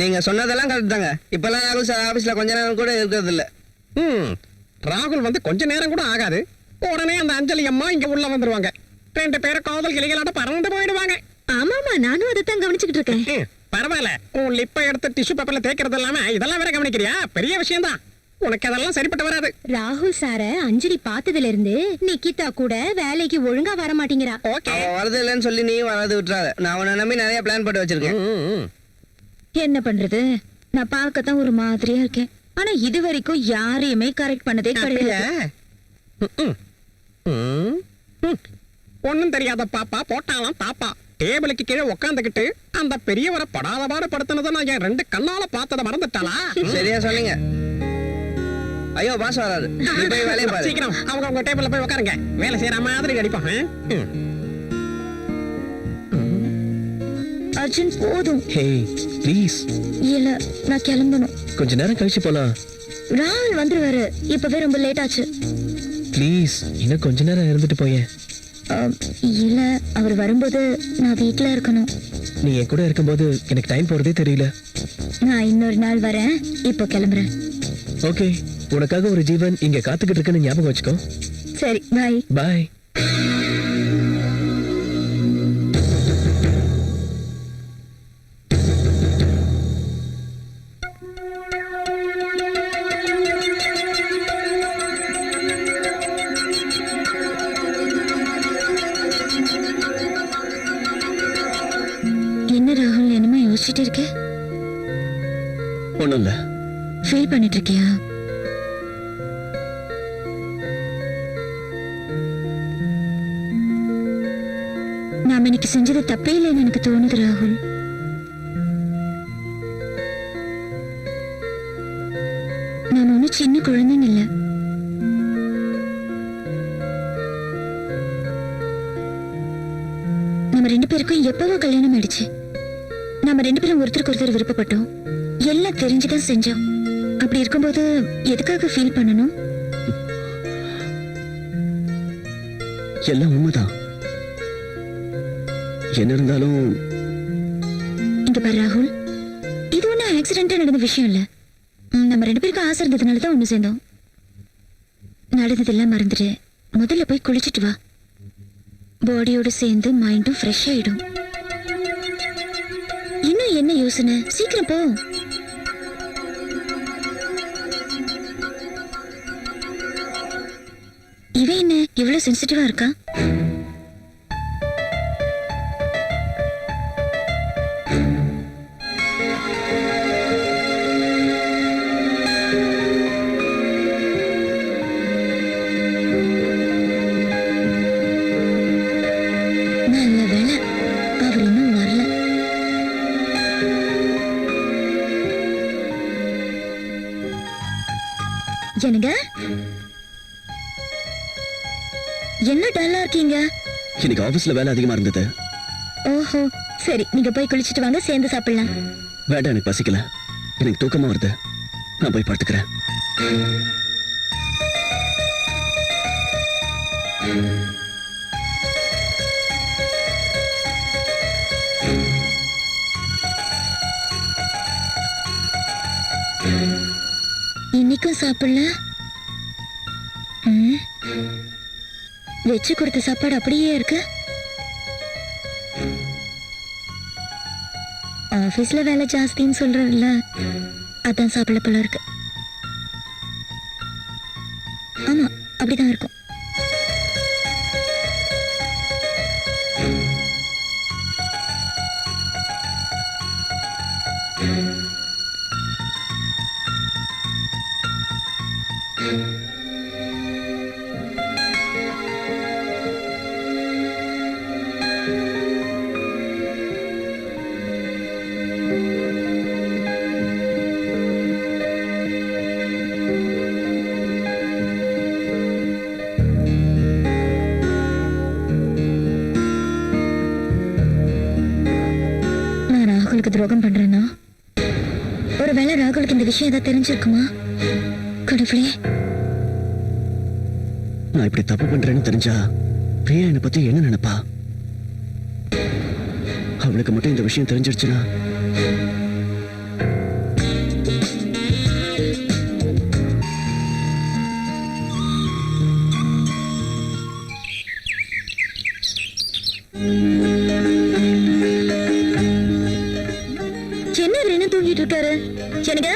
நீங்க சொன்னதெல்லாம் கரெக்ட் தாங்க. இப்பெல்லாம் ராகுல் சார் ஆபீஸ்ல கொஞ்ச நேரம் கூட இருக்கிறது இல்ல. ராகுல் வந்து கொஞ்ச நேரம் கூட ஆகாது, உடனே அந்த அஞ்சலி அம்மா இங்க உள்ள வந்துருவாங்க. 2 பேரும் காதல் கிளிகளாட்ட பறந்து போயிடுவாங்க. ஆமாமா, நானும் அதைத்தான் கவனிச்சுக்கிட்டு இருக்கேன். பரவாயில்ல, உன் லிப்பை எடுத்து டிஷ்யூ பேப்பர்ல தேய்க்கிறது இல்லாம இதெல்லாம் வேற கவனிக்கிறியா? பெரிய விஷயம் தான். உனக்கு அதெல்லாம் சரிப்பட்டு வராது. ராகுல் சார அஞ்சலி பார்த்ததுல இருந்து நிக்கிதா கூட வேலைக்கு ஒழுங்கா வர மாட்டேங்கிறா. ஓகே. அவ வரது இல்லைன்னு சொல்லி நீ வராது விட்டுறாத. நான் உன்னை நம்பி நிறைய பிளான் போட்டு வச்சிருக்கேன். என்ன பண்றது, நான் பார்க்கத்தான் ஒரு மாதிரியா இருக்கேன். ஆனா இது வரைக்கும் யாரையுமே கரெக்ட் பண்ணதே கிடையாது. ஒண்ணும் தெரியாத பாப்பா போட்டாலாம் தாப்பா. டேபிளுக்கு கீழே உட்காந்துக்கிட்டு அந்த பெரியவரை படாத பாடு படுத்தினதை நான் என் 2 கண்ணால பார்த்ததை மறந்துட்டாளா? சரியா சொன்னீங்க. ஐயோ பாஸ் வராது. நீ போய் வேலையை பாரு. சீக்கிரம் அவங்க உங்க டேபிள்ல போய் உட்காருங்க. வேலை செய்யற மாதிரி நடிப்பான். அர்ஜுன் போதும். ஹே ப்ளீஸ், இல்ல, நான் கிளம்பணும். கொஞ்ச நேரம் கழிச்சு போலாம். ராகுல் வந்துருவாரு. இப்பவே ரொம்ப லேட் ஆச்சு. ப்ளீஸ், இன்னும் கொஞ்ச நேரம் இருந்துட்டு போயேன். இல்ல, அவர் வரும்போது நான் வீட்ல இருக்கணும். நீ என் கூட இருக்கும்போது எனக்கு டைம் போறதே தெரியல. நான் இன்னொரு நாள் வரேன். இப்போ கிளம்புறேன். ஓகே, உனக்காக ஒரு ஜீவன் இங்க காத்துக்கிட்டு இருக்குன்னு ஞாபகம் வச்சுக்கோ. சரி, பாய். பாய். என்ன ராகுல், என்னமா யோசிச்சுட்டு இருக்க? ஒண்ணும் இல்ல. ஃபீல் பண்ணிட்டு இருக்கியா? நாம இன்னைக்கு செஞ்சது தப்பே இல்லைன்னு எனக்கு தோணுது ராகுல். நாம ஒன்னும் சின்ன குழந்தைங்க இல்ல. நம்ம 2 பேருக்கும் எப்பவோ கல்யாணம் ஆயிடுச்சு. நம்ம 2 பேரும் ஒருத்தருக்கு ஒருத்தர் விருப்பப்பட்டோம். எல்லாம் தெரிஞ்சுதான் செஞ்சோம். அப்படி இருக்கும்போது எதுக்காக ஃபீல் பண்ணணும்? எல்லாம் உண்மைதான். என்ன இருந்தாலும் இங்க பாரு ராகுல், இது ஒன்னும் ஆக்சிடென்டா நடந்த விஷயம் இல்ல. நம்ம 2 பேருக்கும் ஆசை இருந்ததுனால தான் ஒண்ணு சேர்ந்தோம். நடந்ததெல்லாம் மறந்துட்டு முதல்ல போய் குளிச்சுட்டு வா. பாடியோட சேர்ந்து மைண்டும் ஃப்ரெஷ் ஆயிடும். இன்னும் என்ன யோசனை? சீக்கிரம் போ. இவன் என்ன இவ்வளவு சென்சிட்டிவா இருக்கா? நல்ல வேளை அவர் இன்னும் வரல. என்னங்க, என்ன டல்லா இருக்கீங்க? இன்னைக்கு ஆபீஸ்ல வேலை அதிகமா இருந்தது. ஓஹோ, சரி, நீங்க போய் குளிச்சிட்டு வாங்க, சேர்ந்து சாப்பிடலாம். வேண்டாம், எனக்கு பசிக்கல. எனக்கு தூக்கமா வருது. நான் போய் படுத்துக்கிறேன். இன்னைக்கும் சாப்பிடல? வச்சு கொடுத்த சாப்பாடு அப்படியே இருக்கு. ஆபீஸ்ல வேலை ஜாஸ்தின்னு சொல்றல, அதான் சாப்பிடல போல இருக்கு. ஆமா, அப்படிதான் இருக்கும். நான் ராகுலுக்கு துரோகம் பண்றேன்னா, ஒருவேளை ராகுலுக்கு இந்த விஷயம் ஏதாவது தெரிஞ்சிருக்குமா? கடவுளே, நான் இப்படி தப்பு பண்றேன்னு தெரிஞ்சா பிரியா என்னை பத்தி என்ன நினைப்பா? அவளுக்கு மட்டும் இந்த விஷயம் தெரிஞ்சிருச்சுன்னா என்ன இவர் என்ன தூங்கிட்டு இருக்காரு? என்னங்க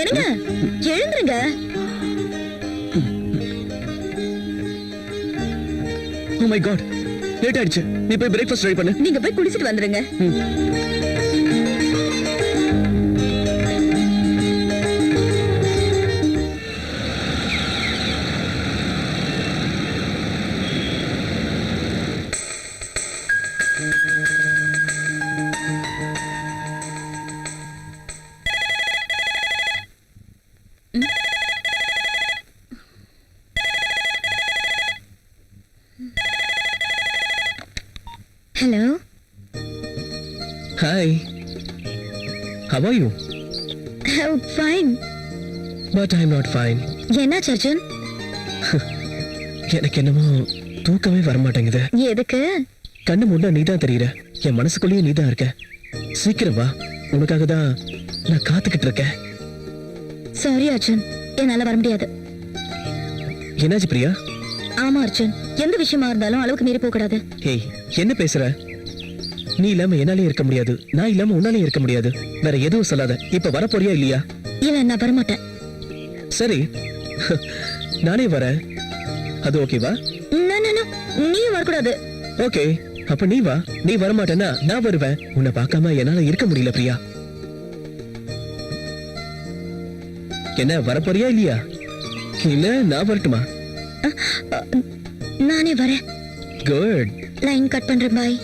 என்னங்க எழுந்துருங்க. ஓ மை காட், லேட் ஆயிடுச்சு. நீ போய் பிரேக்ஃபாஸ்ட் ரெடி பண்ணு. நீங்க போய் குடிச்சிட்டு வந்துருங்க. Hello. Hi. How are you? Fine. But I'm not fine. என்னாச்சு அர்ஜுன்? எனக்கு என்னமோ தூக்கமே வர மாட்டேங்குது. எதுக்கு? கண்ணு முன்னா நீதான் தெரியுற. என் மனசுக்குள்ளேயே நீதான் இருக்க. சீக்கிரம் வா, உனக்காக தான் நான் காத்துக்கிட்டு இருக்கேன். சாரி அர்ஜுன், என்னால வர முடியாது. என்னாச்சு பிரியா? ஆமா அர்ஜுன், எந்த விஷயமா இருந்தாலும் அளவுக்கு மீறி போக கூடாது. ஏய், என்ன பேசுற? நீ இல்லாம என்னாலே இருக்க முடியாது, நான் இல்லாம உன்னாலே இருக்க முடியாது. வேற எதுவும் சொல்லாத. இப்ப வர போறியா இல்லையா? இல்ல, நான் வரமாட்டேன். சரி, நானே வரேன். அது ஓகேவா? நீயும் வரக்கூடாது. ஓகே, அப்ப நீ வா. நீ வரமாட்டேன்னா நான் வருவேன். உன்னை பார்க்காம என்னால இருக்க முடியல பிரியா. என்ன, வரப்போறியா இல்லையா? இல்ல நான் வரட்டுமா? நானே வரேன். குட். லைன் கட் பண்றேன். பாய்.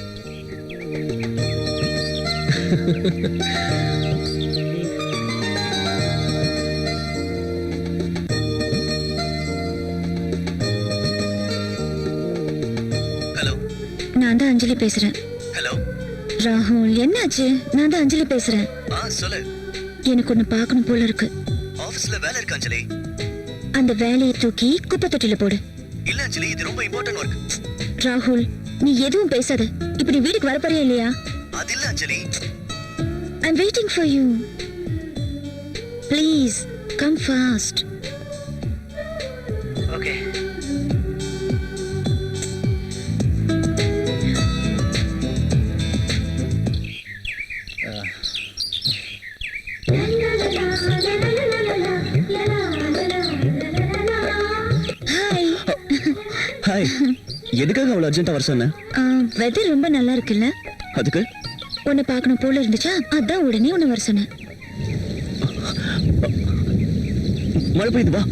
ஹலோ. நான் தான் அஞ்சலி பேசுறேன். ஹலோ ராகுல், என்னாச்சு? நான் தான் அஞ்சலி பேசுறேன். சொல்லு. எனக்கு ஒண்ணு பார்க்கணும் போல இருக்கு. ஆபீஸ்ல வேலை இருக்கு அஞ்சலி. அந்த வேலையை தூக்கி குப்பை தொட்டில போடு. இல்ல அஞ்சலி, இது ரொம்ப இம்பார்ட்டன்ட் வர்க். ராகுல், நீ எதுவும் பேசாத. இப்ப நீ வீட்டுக்கு வர போறியா இல்லையா? அது இல்ல அஞ்சலி. I'm waiting for you. Please, come fast. Okay. Hi. Hi. எதுக்காக அவ்வளவு அர்ஜென்ட்டா வர சொன்ன? வெதர் ரொம்ப நல்லா இருக்குல்ல? அதுக்கு உன்னை பார்க்கணும் போல இருந்துச்சா, அதான் உடனே உன்னை வர சொன்னேன். மழை பெய்யுது, வா.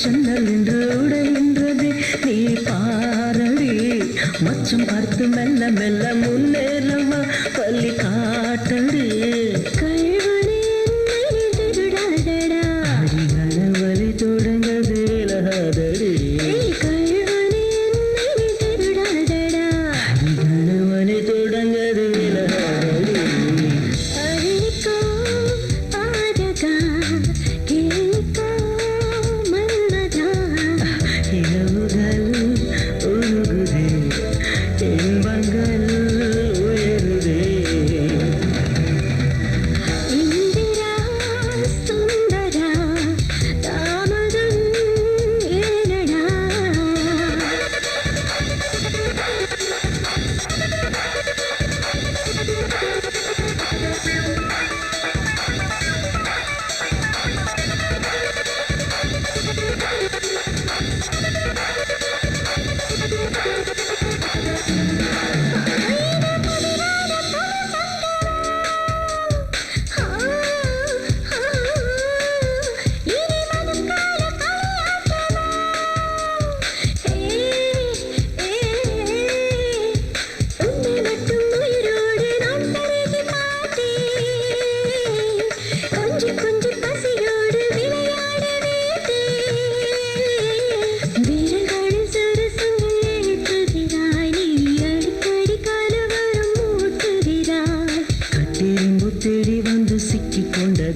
ஜன்னல் என்று உடைகின்றது, நீ பாரடி. மச்சம் பார்த்து மெல்ல மெல்ல முன்னேறவா, பள்ளி காட்டடி. வலி தொடங்கது இலகாதடி. வலி தொடங்கது இலகாதடி. இரவுகள் உருகுதே, இன்பங்கள்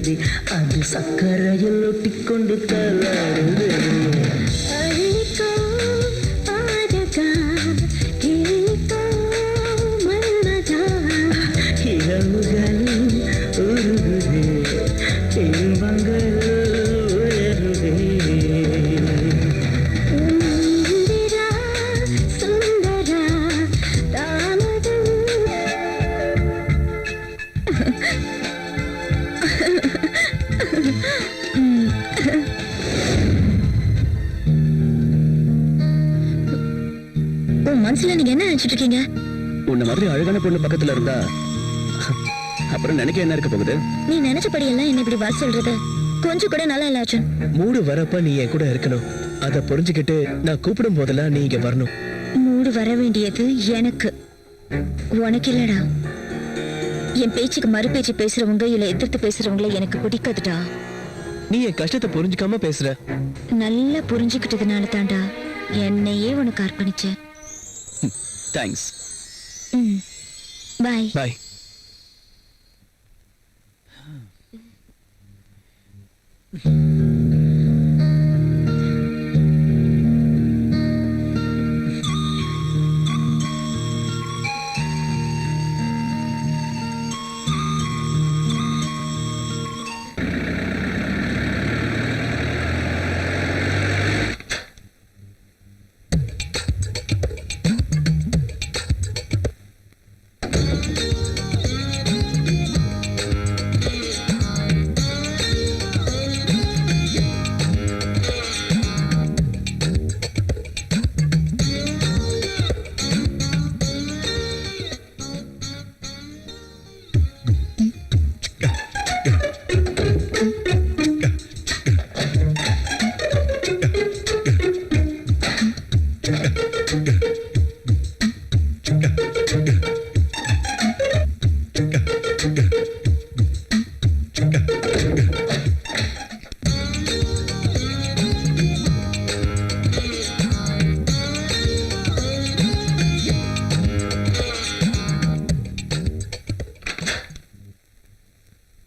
தள்ளாடுதே அது சக்கரையில் ஒட்டிக்கொண்டு தள்ளாடுதே அள்ளிக்கோ பாதகா கிள்ளிக்கோ மன்மதா இரவுகளில் உருகுதே இன்பங்கள் உயருதே இந்திரா சுந்தரா தாமதம் உன் மனசுல நீங்க என்ன நினைச்சிட்டு இருக்கீங்க? உன்ன மாதிரி அழகான பொண்ணு பக்கத்துல இருந்தா அப்புறம் நினைக்க என்ன இருக்க போகுது? நீ நினைச்சபடி எல்லாம் என்ன இப்படி வர சொல்றது கொஞ்சம் கூட நல்லா இல்ல அர்ஜுன். மூடு வரப்ப நீ என் கூட இருக்கணும். அத புரிஞ்சுக்கிட்டு நான் கூப்பிடும் போதெல்லாம் நீ இங்க வரணும். மூடு வர வேண்டியது எனக்கு, உனக்கு இல்லடா. என் பேச்சுக்கு மறு பேச்சு பேசுறவங்க இல்ல எதிர்த்து பேசுறவங்கள எனக்கு பிடிக்காதுடா. நீ என் கஷ்டத்தை புரிஞ்சுக்காம பேசுற. நல்லா புரிஞ்சுக்கிட்டதுனால தான்டா என்னையே உனக்கு அர்ப்பணிச்சேன். Thanks. Bye. Bye.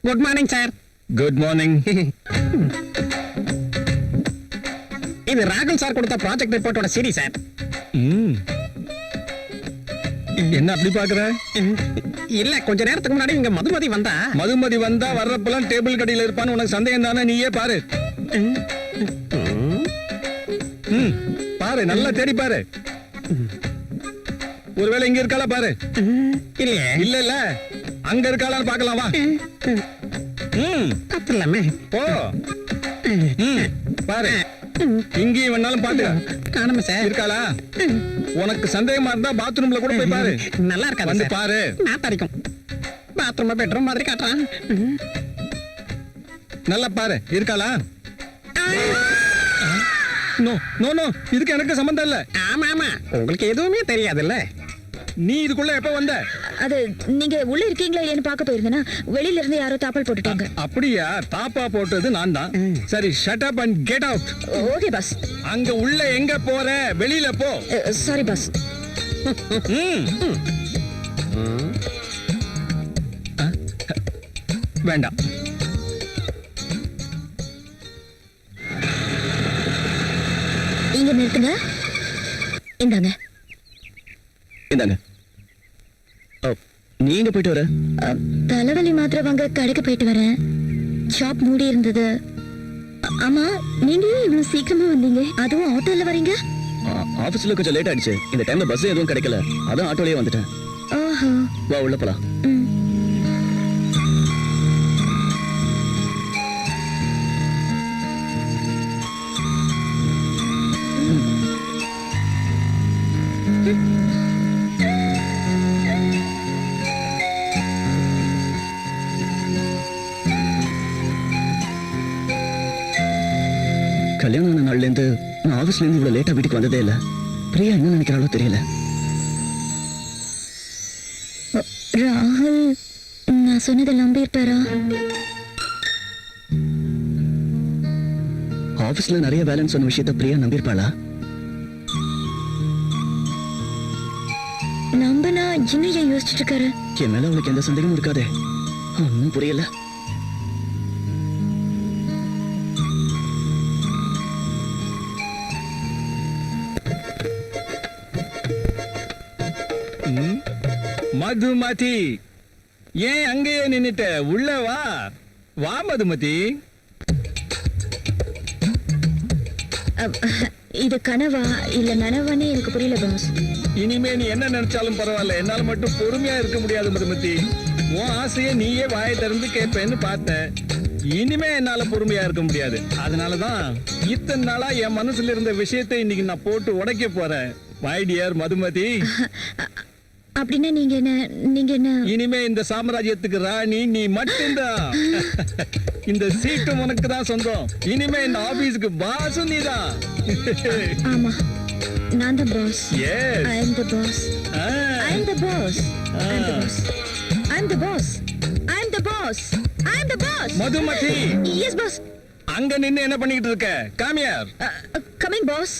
Good morning sir. Good morning. இது ராகுல் சார் கொடுத்த ப்ராஜெக்ட் ரிப்போர்ட்டோட சீரி சார். என்ன அப்படி பாக்குற? இல்ல கொஞ்ச நேரத்துக்கு முன்னாடி இங்க மதுமதி வந்தா. மதுமதி வந்தா வர்றப்பெல்லாம் டேபிள் கடையில இருப்பான்னு உனக்கு சந்தேகம் தானே? நீயே பாரு. பாரு, நல்லா தேடி பாரு. ஒருவேளை இங்க இருக்காளா பாரு. இல்லையே. இல்ல இல்ல, அங்க இருக்காளான்னு பாக்கலாம் வா. தப்பு இல்லாமே போ. பாரு, இங்கேயும் வேணாலும் பாத்து. காணுமே சார். இருக்காளா? உனக்கு சந்தேகமா இருந்தா பாத்ரூம்ல கூட போய் பாரு. நல்லா இருக்காது வந்து சார். பாரு. நாத்தடிக்கும். பாத்ரூம் பெட்ரூம் மாதிரி காட்டுறான். நல்லா பாரு, இருக்காளா? நோ நோ நோ, இதுக்கு எனக்கு சம்பந்தம் இல்ல. ஆமா ஆமா, உங்களுக்கு எதுவுமே தெரியாதுல்ல. நீ இதுக்குள்ள எப்ப வந்த? அது நீங்க உள்ள இருக்கீங்களா இல்லையான்னு பார்க்க போயிருந்தேனா வெளியில இருந்து யாரோ தாப்பல் போட்டுட்டாங்க. அப்படியா? தாப்பா போட்டது நான் தான். சரி, shut up and get out. Okay boss. அங்க உள்ள எங்க போற? வெளியில போ. Sorry boss. வேண்டாம். இங்க நிறுத்துங்க. இந்தாங்க. இந்தாங்க. நீங்க போயிட்டு வர? தலைவலி மாத்திரை வாங்க கடைக்கு போயிட்டு வரேன். ஷாப் மூடி இருந்தது. ஆமா, நீங்க ஏன் இவ்வளவு சீக்கிரமா வந்தீங்க? அதுவும் ஆட்டோல வரீங்க? ஆபீஸ்ல கொஞ்சம் லேட் ஆயிடுச்சு. இந்த டைம்ல பஸ் எதுவும் கிடைக்கல, அதான் ஆட்டோலயே வந்துட்டேன். ஓஹோ. வா உள்ள போலாம். கல்யாணம் ஆன நாள்ல இருந்து நான் ஆபீஸ்ல இருந்து இவ்வளவு லேட்டா வீட்டுக்கு வந்ததே இல்ல. பிரியா என்ன நினைக்கிறாளோ தெரியல. ராகுல் நான் சொன்னதை நம்பியிருப்பாரா? ஆபீஸ்ல நிறைய வேலைன்னு சொன்ன விஷயத்த பிரியா நம்பியிருப்பாளா? நம்பினா இன்னும் ஏன் யோசிச்சுட்டு இருக்காரு? என் மேல அவளுக்கு எந்த சந்தேகமும் இருக்காதே. ஒன்னும் புரியல. மதுமதி, ஏன் அங்கேயே நின்னுட்ட? உள்ள வா. வா மதுமதி. இது கனவா இல்ல நனவானே எனக்கு புரியல பாஸ். இனிமே நீ என்ன நினைச்சாலும் பரவாயில்ல, என்னால மட்டும் பொறுமையா இருக்க முடியாது மதுமதி. உன் ஆசையை நீயே வாயை திறந்து கேட்பேன்னு பார்த்தேன். இனிமே என்னால பொறுமையா இருக்க முடியாது. அதனாலதான் இத்தனை நாளா என் மனசுல இருந்த விஷயத்தை இன்னைக்கு நான் போட்டு உடைக்க போறேன். மை டியர் மதுமதி, அப்படின்னா நீங்க என்ன இனிமே இந்த சாம்ராஜ்யத்துக்கு ராணி நீ மட்டும்தான். இந்த சீட்டு உனக்கு தான் சொந்தம். இனிமே இந்த ஆபீஸ்க்கு பாஸும் நீதான். ஆமா, நான் தான் pass. Yes. I am the boss. I am the boss. I am the boss. I am the boss. I am the boss. I am the boss. Madhumathi, Yes boss. அங்க நின்னு என்ன பண்ணிட்டு இருக்க? Come here. Coming boss.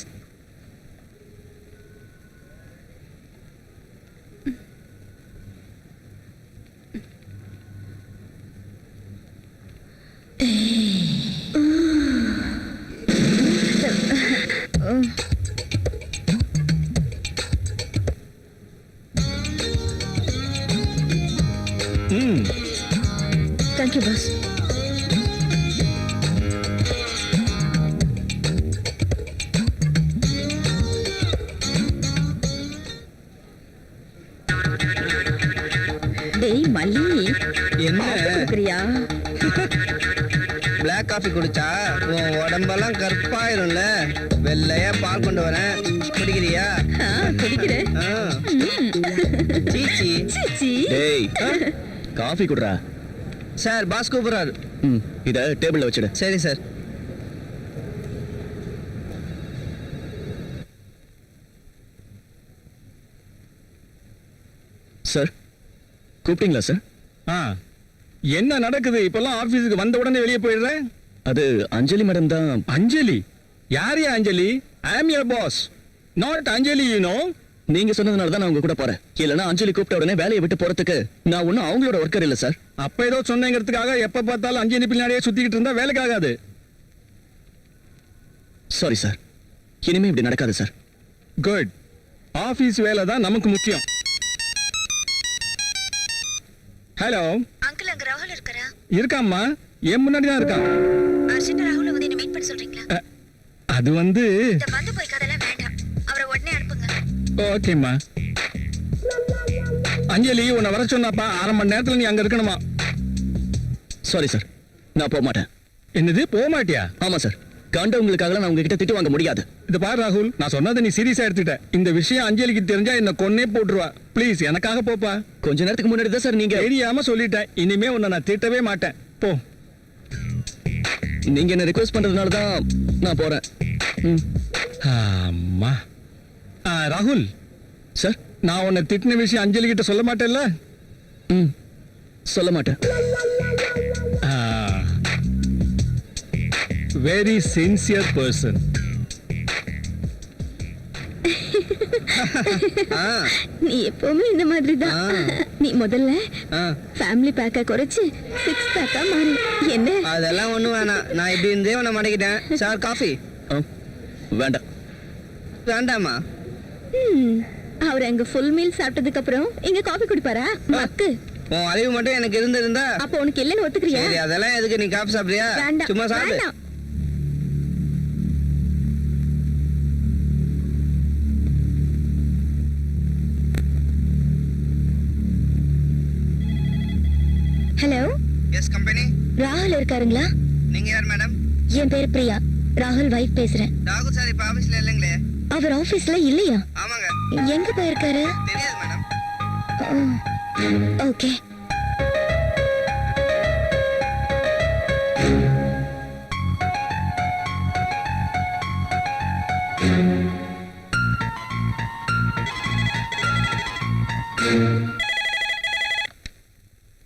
Thank you boss. டேய் மல்லி, என்ன குடிக்கிறியா? Black coffee குடிச்சா உன் உடம்பெல்லாம் கருப்பாயிரும்ல. வெள்ளையா பால் கொண்டு வரேன், குடிக்கிறியா? குடிக்கிறேன். ஆ. சீச்சி. சீச்சி. டேய் காஃபி குடுறா. சார் பாஸ் கூப்பிடுறாரு. இத டேபிள்ல வச்சிடு. சரி சார். சார் கூப்பிட்டீங்களா சார்? ஆ, என்ன நடக்குது? இப்பெல்லாம் ஆபீஸுக்கு வந்த உடனே வெளியே போயிடுற? அது அஞ்சலி மேடம் தான். அஞ்சலி? யாரையா Anjali? I am your boss, not Anjali, you know. நீங்க சொன்னதுனால தான் நான் உங்க கூட போறேன். இல்லனா அஞ்சலி கூப்பிட்ட உடனே வேலையை விட்டு போறதுக்கு நான் ஒன்னும் அவங்களோட ஒர்க்கர் இல்ல சார். அப்ப ஏதோ சொன்னங்கிறதுக்காக எப்ப பார்த்தாலும் அஞ்சலி பின்னாடியே சுத்திக்கிட்டு இருந்தா வேலைக்கு ஆகாது. சாரி சார், இனிமே இப்படி நடக்காது சார். குட். ஆபீஸ் வேலை தான் நமக்கு முக்கியம். ஹலோ அங்கிள், அங்க ராகுல் இருக்காரா? இருக்காம்மா, என் முன்னாடி தான் இருக்கான். அர்ஜென்ட் ராகுல வந்து என்ன மீட் பண்ண சொல்றீங்களா? அது வந்து இந்த வந்து போய் கதெல்லாம் வேண்டாம், அவரை உடனே அனுப்புங்க. ஓகேம்மா. அஞ்சலி உன்னை வர சொன்னாப்பா. 1/2 மணி நேரத்துல நீ அங்க இருக்கணுமா? சாரி சார், நான் போக மாட்டேன். என்னது, போக மாட்டியா? ஆமா சார், கண்டவங்களுக்காக நான் உங்ககிட்ட திட்டு வாங்க முடியாது. இது பாரு ராகுல், நான் சொன்னதை நீ சீரியஸா எடுத்துட்ட. இந்த விஷயம் அஞ்சலிக்கு தெரிஞ்சா என்ன கொன்னே போட்டுருவா. ப்ளீஸ் எனக்காக போப்பா. கொஞ்ச நேரத்துக்கு முன்னாடி தான் சார் நீங்க தெரியாம சொல்லிட்டேன். இனிமே உன்னை நான் திட்டவே மாட்டேன். போ. நீங்க என்ன ரிக்வெஸ்ட் பண்றதுனால தான் நான் போறேன். ஆமா. ராகுல் சார், நான் உன்னை திட்டின விஷயம் அஞ்சலி கிட்ட சொல்ல மாட்டேன்ல? சொல்ல மாட்டேன். Very sincere person. நீ எப்பவுமே இந்த மாதிரி தான். நீ முதல்ல ஃபேமிலி பேக்கை குறைச்சு 6 பேக்கா மாறி. என்ன? அதெல்லாம் ஒண்ணும் வேணாம், நான் இப்படி இருந்தே உன்னை மடக்கிட்டேன். Sir coffee? வேண்டாம். வேண்டாமா? அவர் அங்க ஃபுல் மீல் சாப்பிட்டதுக்கு அப்புறம் இங்க காபி குடிப்பாரா? மக்கு. உன் அறிவு மட்டும் எனக்கு இருந்திருந்தா. அப்ப உனக்கு இல்லன்னு ஒத்துக்கிறியா? சரி, அதெல்லாம் எதுக்கு? நீ காஃபி சாப்பிடுறியா? வேண்டாம். சும்மா சாப்பிடு. வேண்டாம். Hello, yes company. ராகுல் இருக்காருங்களா? நீங்க யார் மேடம்? என் பேரு பிரியா, ராகுல் வைஃப் பேசுறேன். ராகுல் சார் இப்ப ஆபீஸ்ல இல்லைங்களே. அவர் ஆபீஸ்ல இல்லையா? ஆமாங்க. எங்க போயிருக்காரு? தெரியாது மேடம். ஓகே.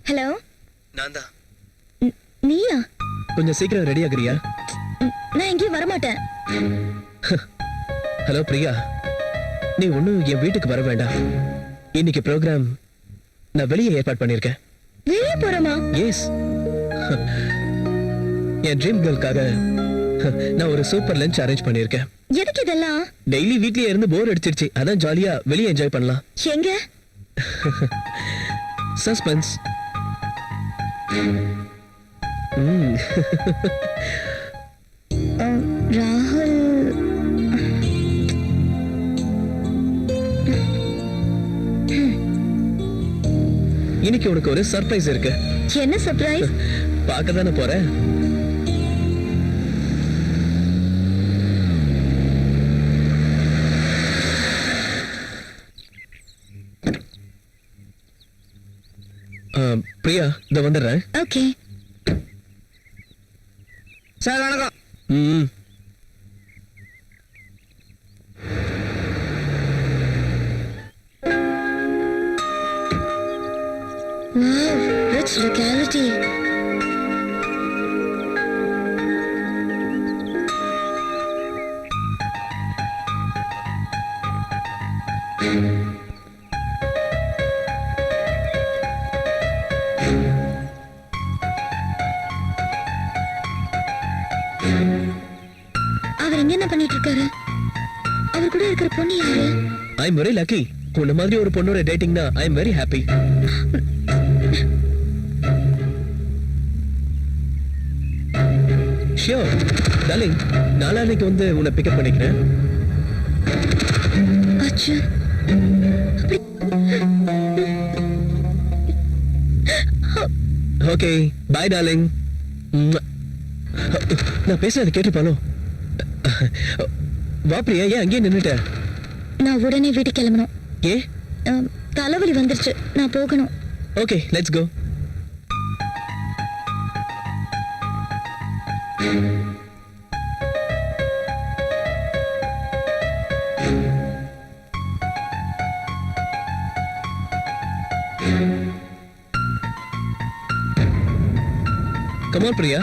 ஹலோ, நான் தான். நீயா? கொஞ்சம் சீக்கிரம் ரெடி ஆகுறியா? நான் எங்கேயும் வரமாட்டேன். ஹலோ பிரியா, நீ ஒன்னும் என் வீட்டுக்கு வர வேண்டாம். இன்னைக்கு ப்ரோக்ராம் நான் வெளியே ஏற்பாடு பண்ணிருக்கேன். வெளியே போறோமா? எஸ். என் ட்ரீம் கேர்ள்காக நான் ஒரு சூப்பர் லஞ்ச் அரேஞ்ச் பண்ணிருக்கேன். எதுக்கு இதெல்லாம்? டெய்லி வீட்லயே இருந்து போர் அடிச்சிருச்சு, அதான் ஜாலியா வெளியே என்ஜாய் பண்ணலாம். எங்க? சஸ்பென்ஸ். ராகுல் இன்னைக்கு உனக்கு ஒரு சர்ப்ரைஸ் இருக்கு. என்ன சர்ப்ரைஸ்? பார்க்க தானே போறேன். பிரியா, இத வந்துடுறேன். ஓகே. சார் வணக்கம். ம். Wow, rich locality. அவர் இங்க என்ன பண்ணிட்டு இருக்காரு? அவர் கூட இருக்கிற பொண்ணு யாரு? I am very lucky. உன்ன மாதிரி ஒரு பொண்ணோட டேட்டிங்னா I am very happy. Sure darling, நாளைக்கு வந்து உன்னை பிக்கப் பண்ணிக்கிறேன். அச்சா. Okay bye darling. நான் பேசுறத கேட்டுப்பாலோ. வா பிரியா, ஏன் அங்கேயே நின்னுட்ட? நான் உடனே வீட்டுக்கு கிளம்பணும். ஏ? தலைவலி வந்துருச்சு, நான் போகணும். Okay let's go. Come on, Priya.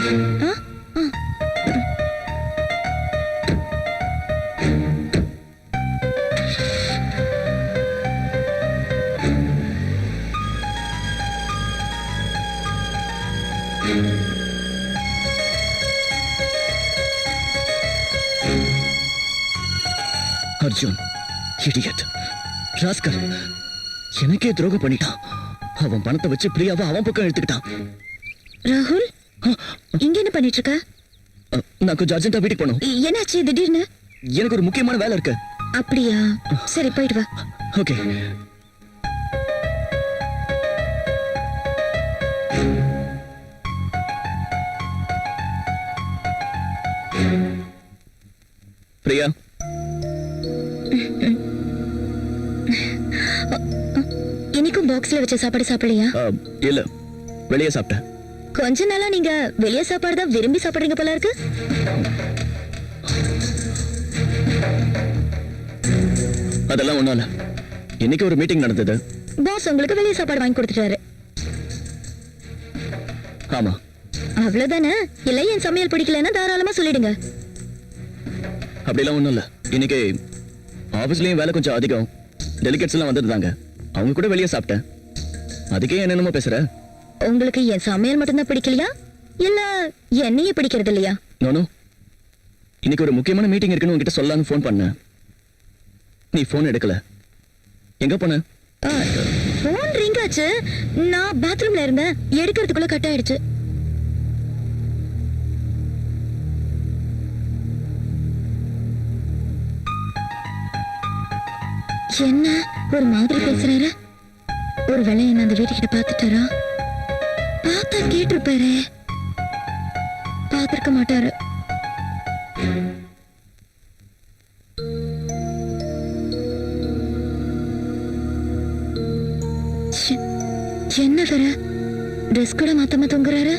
Arjun, idiot, rascal, எனக்கே துரோகம் பண்ணிட்டான். அவன் பணத்தை வச்சு பிரியாவை அவன் பக்கம் எடுத்துக்கிட்டான். ராகுல், இங்க என்ன பண்ணிட்டு இருக்க? நான் கொஞ்சம் அர்ஜென்ட்டா வீட்டுக்கு போகணும். என்னாச்சு திடீர்னு? எனக்கு ஒரு முக்கியமான வேலை இருக்கு. அப்படியா? சரி போயிட்டு வா. ஓகே. பிரியா, இன்னைக்கும் பாக்ஸ்ல வச்ச சாப்பாடு சாப்பிடலையா? இல்ல, வெளியே சாப்பிட்டேன். கொஞ்ச நாளா நீங்க வெளிய சாப்பாடு தான் விரும்பி சாப்பிடுறீங்க போல இருக்கு. அதெல்லாம் ஒண்ணும் இல்ல. இன்னைக்கு ஒரு மீட்டிங் நடந்தது. பாஸ் உங்களுக்கு வெளிய சாப்பாடு வாங்கி கொடுத்துட்டாரு. ஆமா. அவ்வளவுதானே? இல்ல என் சமையல் பிடிக்கலன்னா தாராளமா சொல்லிடுங்க. அப்படிலாம் ஒண்ணும் இல்ல. இன்னைக்கு ஆபீஸ்லயும் வேலை கொஞ்சம் அதிகம். டெலிகேட்ஸ் எல்லாம் வந்திருந்தாங்க. அவங்க கூட வெளியே சாப்பிட்டேன். அதுக்கே என்னென்னமோ பேசுற? உங்களுக்கு என் சமையல் மட்டும்தான் பிடிக்கலையா, இல்ல என்னையே பிடிக்கிறது இல்லையா? நானும் இன்னைக்கு ஒரு முக்கியமான மீட்டிங் இருக்குன்னு உங்ககிட்ட சொல்லலாம்னு ஃபோன் பண்ணேன். நீ ஃபோன் எடுக்கல. எங்க போன? ஃபோன் ரிங் ஆச்சு. நான் பாத்ரூம்ல இருந்தேன். எடுக்கிறதுக்குள்ள கட் ஆயிடுச்சு. என்ன ஒரு மாதிரி பேசுறாரு? ஒருவேளை என்ன அந்த வீட்டுக்கிட்ட பாத்துட்டாரா? பார்த்தா கேட்டிருப்பாரு. பார்த்திருக்க மாட்டாரு. என்ன வேற ட்ரெஸ் கூட மாத்தாம தொங்குறாரு?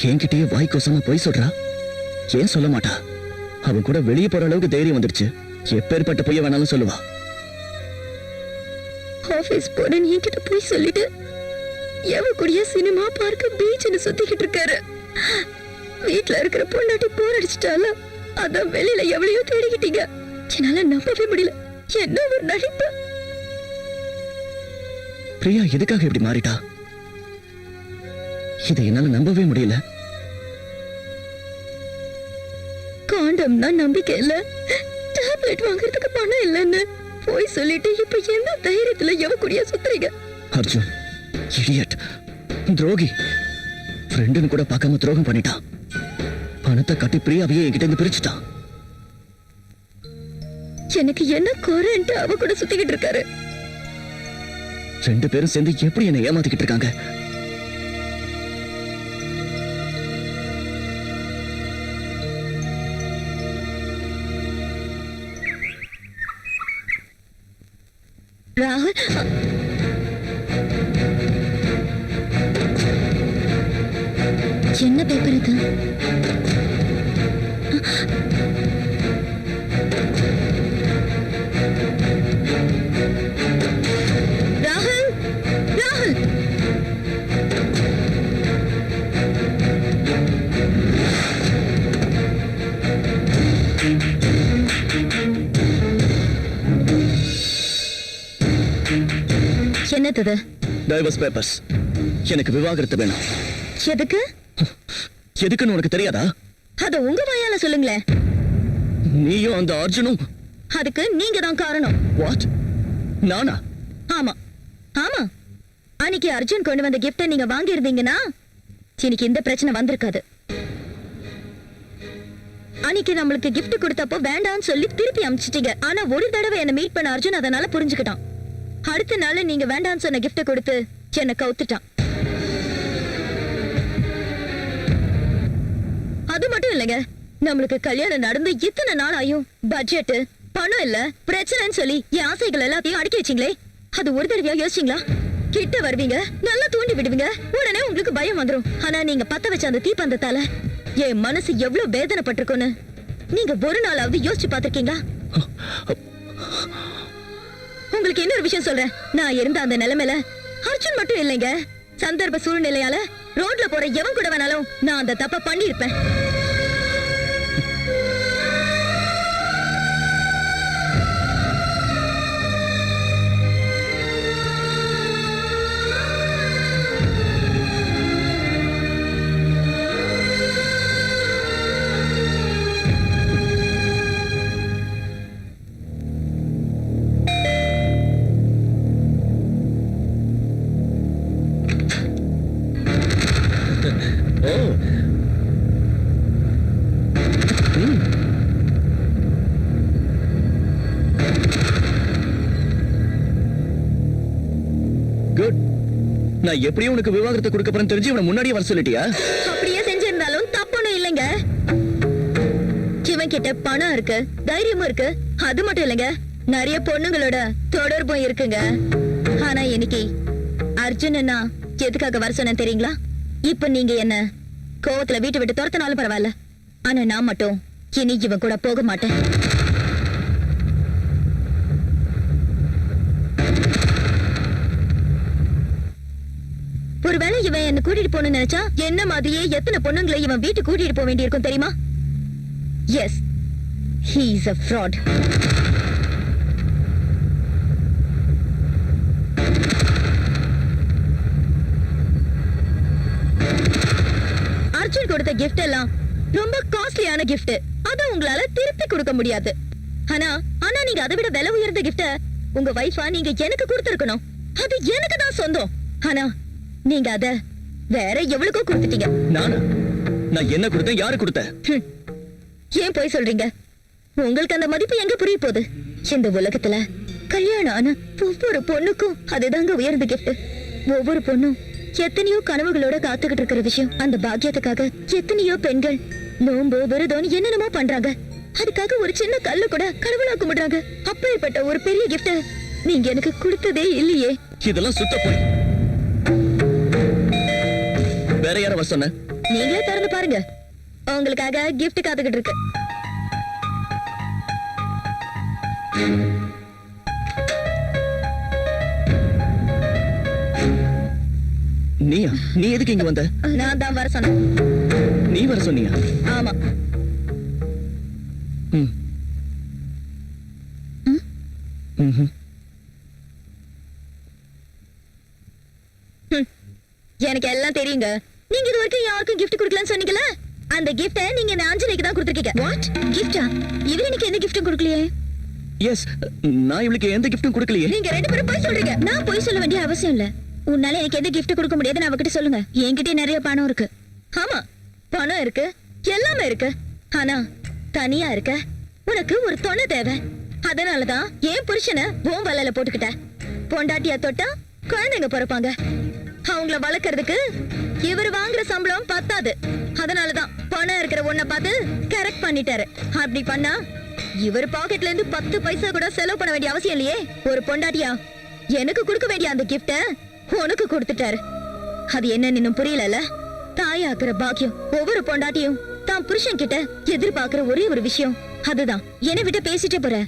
என்கிட்டயே வாய் கோசமா போய் சொல்றா. ஏன் சொல்ல மாட்டா? அவன் கூட வெளியே போற அளவுக்கு தைரியம் வந்துருச்சு. எப்பேற்பட்ட பொய்ய வேணாலும் சொல்லுவா. ஆபீஸ் போறேன்னு என்கிட்ட போய் சொல்லிட்டு எவ கூடிய சினிமா பார்க்க பீச்னு சுத்திக்கிட்டு இருக்காரு. வீட்டுல இருக்கிற பொண்டாட்டி போர் அடிச்சிட்டால, அதான் வெளியில எவ்வளையோ தேடிக்கிட்டீங்க. என்னால நம்பவே முடியல. என்ன ஒரு நடிப்பு. பிரியா எதுக்காக இப்படி மாறிட்டா? இதை என்னால நம்பவே முடியல. காண்டம்னா நம்பிக்கை இல்ல, டேப்லெட் வாங்குறதுக்கு பணம் இல்லைன்னு போய் சொல்லிட்டு இப்ப எந்த தைரியத்துல எவ கூடிய சுத்துறீங்க? அர்ஜுன் இடியட், துரோகி, ஃப்ரெண்டுன்னு கூட பார்க்காம துரோகம் பண்ணிட்டான். பணத்தை கட்டி பிரியாவையே என்கிட்ட இருந்து பிரிச்சுட்டான். எனக்கு என்ன குறைன்ட்டு அவ கூட சுத்திக்கிட்டு இருக்காரு. ரெண்டு பேரும் சேர்ந்து எப்படி என்னை ஏமாத்திக்கிட்டு இருக்காங்க? ராகுல், என்ன பேப்பர் இது? ராகுல், ராகுல், என்னது? Divorce papers. எனக்கு விவாகரத்து வேணும். எதுக்கு? எதுக்குன்னு உனக்கு தெரியாதா? அத உங்க வாயால சொல்லுங்களேன். நீயும் அந்த அர்ஜுனும். அதுக்கு நீங்க தான் காரணம். வாட்? நானா? ஆமா ஆமா, அன்னைக்கு அர்ஜுன் கொண்டு வந்த கிஃப்ட நீங்க வாங்கி இருந்தீங்கன்னா இன்னைக்கு இந்த பிரச்சனை வந்திருக்காது. அன்னைக்கு நம்மளுக்கு கிஃப்ட் கொடுத்தப்போ வேண்டாம்னு சொல்லி திருப்பி அனுப்பிச்சிட்டீங்க. ஆனா ஒரு தடவை என்ன மீட் பண்ண அர்ஜுன் அதனால புரிஞ்சுக்கிட்டான். அடுத்த நாள் நீங்க வேண்டாம்னு சொன்ன கிஃப்ட கொடுத்து என்ன கவுத்துட்டான். அது மட்டும் இல்லைங்க, நம்மளுக்கு கல்யாணம் நடந்து இத்தனை நாள் ஆயும் பட்ஜெட், பணம் இல்ல, பிரச்சனைன்னு சொல்லி என் ஆசைகள் எல்லாத்தையும் அடக்கி வச்சீங்களே, அது ஒரு தடவையா யோசிச்சீங்களா? கிட்ட வருவீங்க, நல்லா தூண்டி விடுவீங்க, உடனே உங்களுக்கு பயம் வந்துரும். ஆனா நீங்க பத்த வச்ச அந்த தீப்பந்தத்தால என் மனசு எவ்வளவு வேதனைப்பட்டிருக்குன்னு நீங்க ஒரு நாளாவது யோசிச்சு பாத்திருக்கீங்களா? உங்களுக்கு இன்னொரு விஷயம் சொல்றேன். நான் இருந்த அந்த நிலைமையில அர்ஜுன் மட்டும் இல்லைங்க, சந்தர்ப்ப சூழ்நிலையால ரோட்ல போற எவன் கூட வேணாலும் நான் அந்த தப்ப பண்ணிருப்பேன். குட். நான் எப்படியும் உனக்கு விவாகரத்தை கொடுக்க போறேன்னு தெரிஞ்சு இவனை முன்னாடியே வர சொல்லிட்டியா? அப்படியே செஞ்சிருந்தாலும் தப்புன்னு இல்லைங்க. இவன் கிட்ட பணம் இருக்கு, தைரியமும் இருக்கு. அது மட்டும் இல்லைங்க, நிறைய பொண்ணுங்களோட தொடர்பும் இருக்குங்க. ஆனா இன்னைக்கு அர்ஜுனா எதுக்காக வர சொன்னேன் தெரியுங்களா? இப்ப நீங்க என்ன கோவத்துல வீட்டை விட்டு துரத்தினாலும் பரவாயில்ல, ஆனா நான் மட்டும் இனி இவன் கூட போக மாட்டேன். ஒருவேளை இவன் என்ன கூட்டிட்டு போகணும்னு நினைச்சா என்ன மாதிரியே எத்தனை பொண்ணுங்களை இவன் வீட்டுக்கு கூட்டிட்டு போக வேண்டியிருக்கும் தெரியுமா? Yes, he is a fraud. Arjun கொடுத்த gift எல்லாம் ரொம்ப காஸ்ட்லியான gift. அத உங்களால திருப்பி கொடுக்க முடியாது. ஆனா ஆனா நீங்க அதை விட விலை உயர்ந்த gift உங்க வைஃபா நீங்க எனக்கு கொடுத்திருக்கணும். அது எனக்கு தான் சொந்தம். ஆனா நீங்க அத வேற எவ்வளவுக்கோ கொடுத்துட்டீங்க. நானா? நான் என்ன கொடுத்தேன்? யாரு கொடுத்தேன்? ஏன் போய் சொல்றீங்க? உங்களுக்கு அந்த மதிப்பு எங்க புரிய போகுது? இந்த உலகத்துல கல்யாணம் ஆன ஒவ்வொரு பொண்ணுக்கும் அதுதாங்க உயர்ந்த gift. ஒவ்வொரு பொண்ணும் எத்தனையோ கனவுகளோட காத்துக்கிட்டு இருக்கிற விஷயம். அந்த பாக்கியத்துக்காக எத்தனையோ பெண்கள் நோம்பு விரதம் என்னென்னமோ பண்றாங்க. அதுக்காக ஒரு சின்ன கல்லு கூட கடவுளா கும்பிடுறாங்க. அப்பேற்பட்ட ஒரு பெரிய gift நீங்க எனக்கு கொடுத்ததே இல்லையே. இதெல்லாம் சுத்த போய். வேற யார வர சொன்ன? நீங்களே திறந்து பாருங்க, உங்களுக்காக gift காத்துக்கிட்டு இருக்கு. நீயா? நீ எதுக்கு இங்க வந்த? நான் தான் வர சொன்னேன். நீ வர சொன்னியா? ஆமா. ம். ம்ஹும். எனக்கு எல்லாம் தெரியுங்க. நீங்க இது வரைக்கும் யாருக்கும் gift கொடுக்கலன்னு சொன்னீங்கல, அந்த gift நீங்க இந்த அஞ்சலிக்கு தான் கொடுத்திருக்கீங்க. வாட் கிஃப்டா? இவரு எனக்கு எந்த கிஃப்டும் கொடுக்கலையே. எஸ், நான் இவளுக்கு எந்த கிஃப்டும் கொடுக்கலையே. நீங்க ரெண்டு பேரும் போய் சொல்றீங்க. நான் போய் சொல்ல வேண்டிய அவசியம் இல்ல. உன்னால எனக்கு எந்த gift கொடுக்க முடியாதுன்னு அவகிட்ட சொல்லுங்க. என்கிட்ட நிறைய பணம் இருக்கு. ஆமா, பணம் இருக்கு, எல்லாமே இருக்கு. ஆனா தனியா இருக்க உனக்கு ஒரு துணை தேவை. அதனாலதான் என் புருஷனை உன் வலையில போட்டுக்கிட்ட. பொண்டாட்டியா தொட்டா குழந்தைங்க பிறப்பாங்க. அவங்கள வளர்க்கறதுக்கு இவர் வாங்குற சம்பளம் பத்தாது. அதனாலதான் பணம் இருக்கிற ஒன்ன பார்த்து கரெக்ட் பண்ணிட்டாரு. அப்படி பண்ணா இவர் பாக்கெட்ல இருந்து 10 பைசா கூட செலவு பண்ண வேண்டிய அவசியம் இல்லையே. ஒரு பொண்டாட்டியா எனக்கு கொடுக்க வேண்டிய அந்த கிஃப்ட உனக்கு கொடுத்துட்டாரு. அது என்னன்னு இன்னும் புரியல. தாயாக்குற பாக்கியம் ஒவ்வொரு பொண்டாட்டியும் தான் புருஷன் கிட்ட எதிர்பார்க்கிற ஒரே ஒரு விஷயம் அதுதான். என்னை விட்டு பேசிட்டே போற.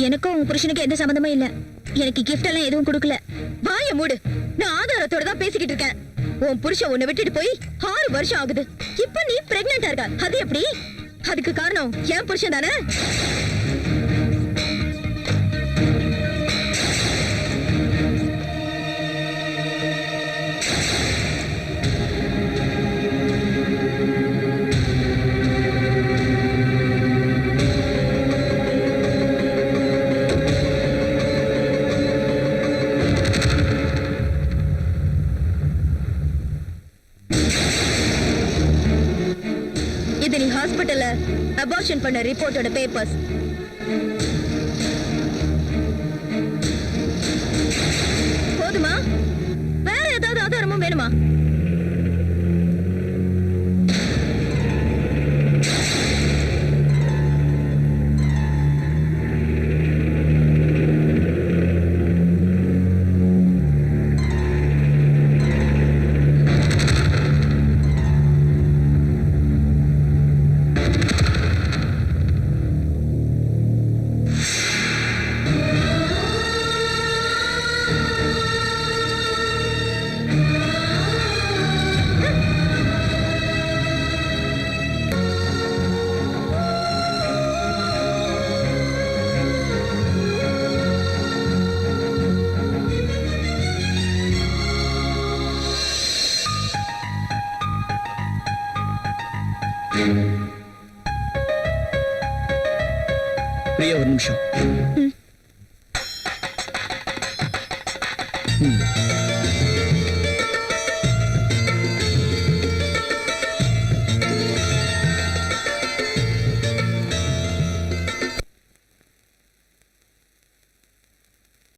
எனக்கும் உன் புருஷனுக்கு எந்த சம்பந்தமும் இல்ல. எனக்கு கிஃப்ட் எல்லாம் எதுவும் கொடுக்கல. வாய மூடு. நான் ஆதாரத்தோட தான் பேசிக்கிட்டு இருக்கேன். உன் புருஷன் உன்னை விட்டுட்டு போய் 6 வருஷம் ஆகுது. இப்ப நீ பிரெக்னெண்டா இருக்க. அது எப்படி? அதுக்கு காரணம் என் புருஷன் தானே. இது நீ ஹாஸ்பிடல்ல அபார்ஷன் பண்ண ரிப்போர்ட்டோட பேப்பர்ஸ். போதுமா? வேற ஏதாவது ஆதாரமும் வேணுமா? பிரியா, ஒரு நிமிஷம்.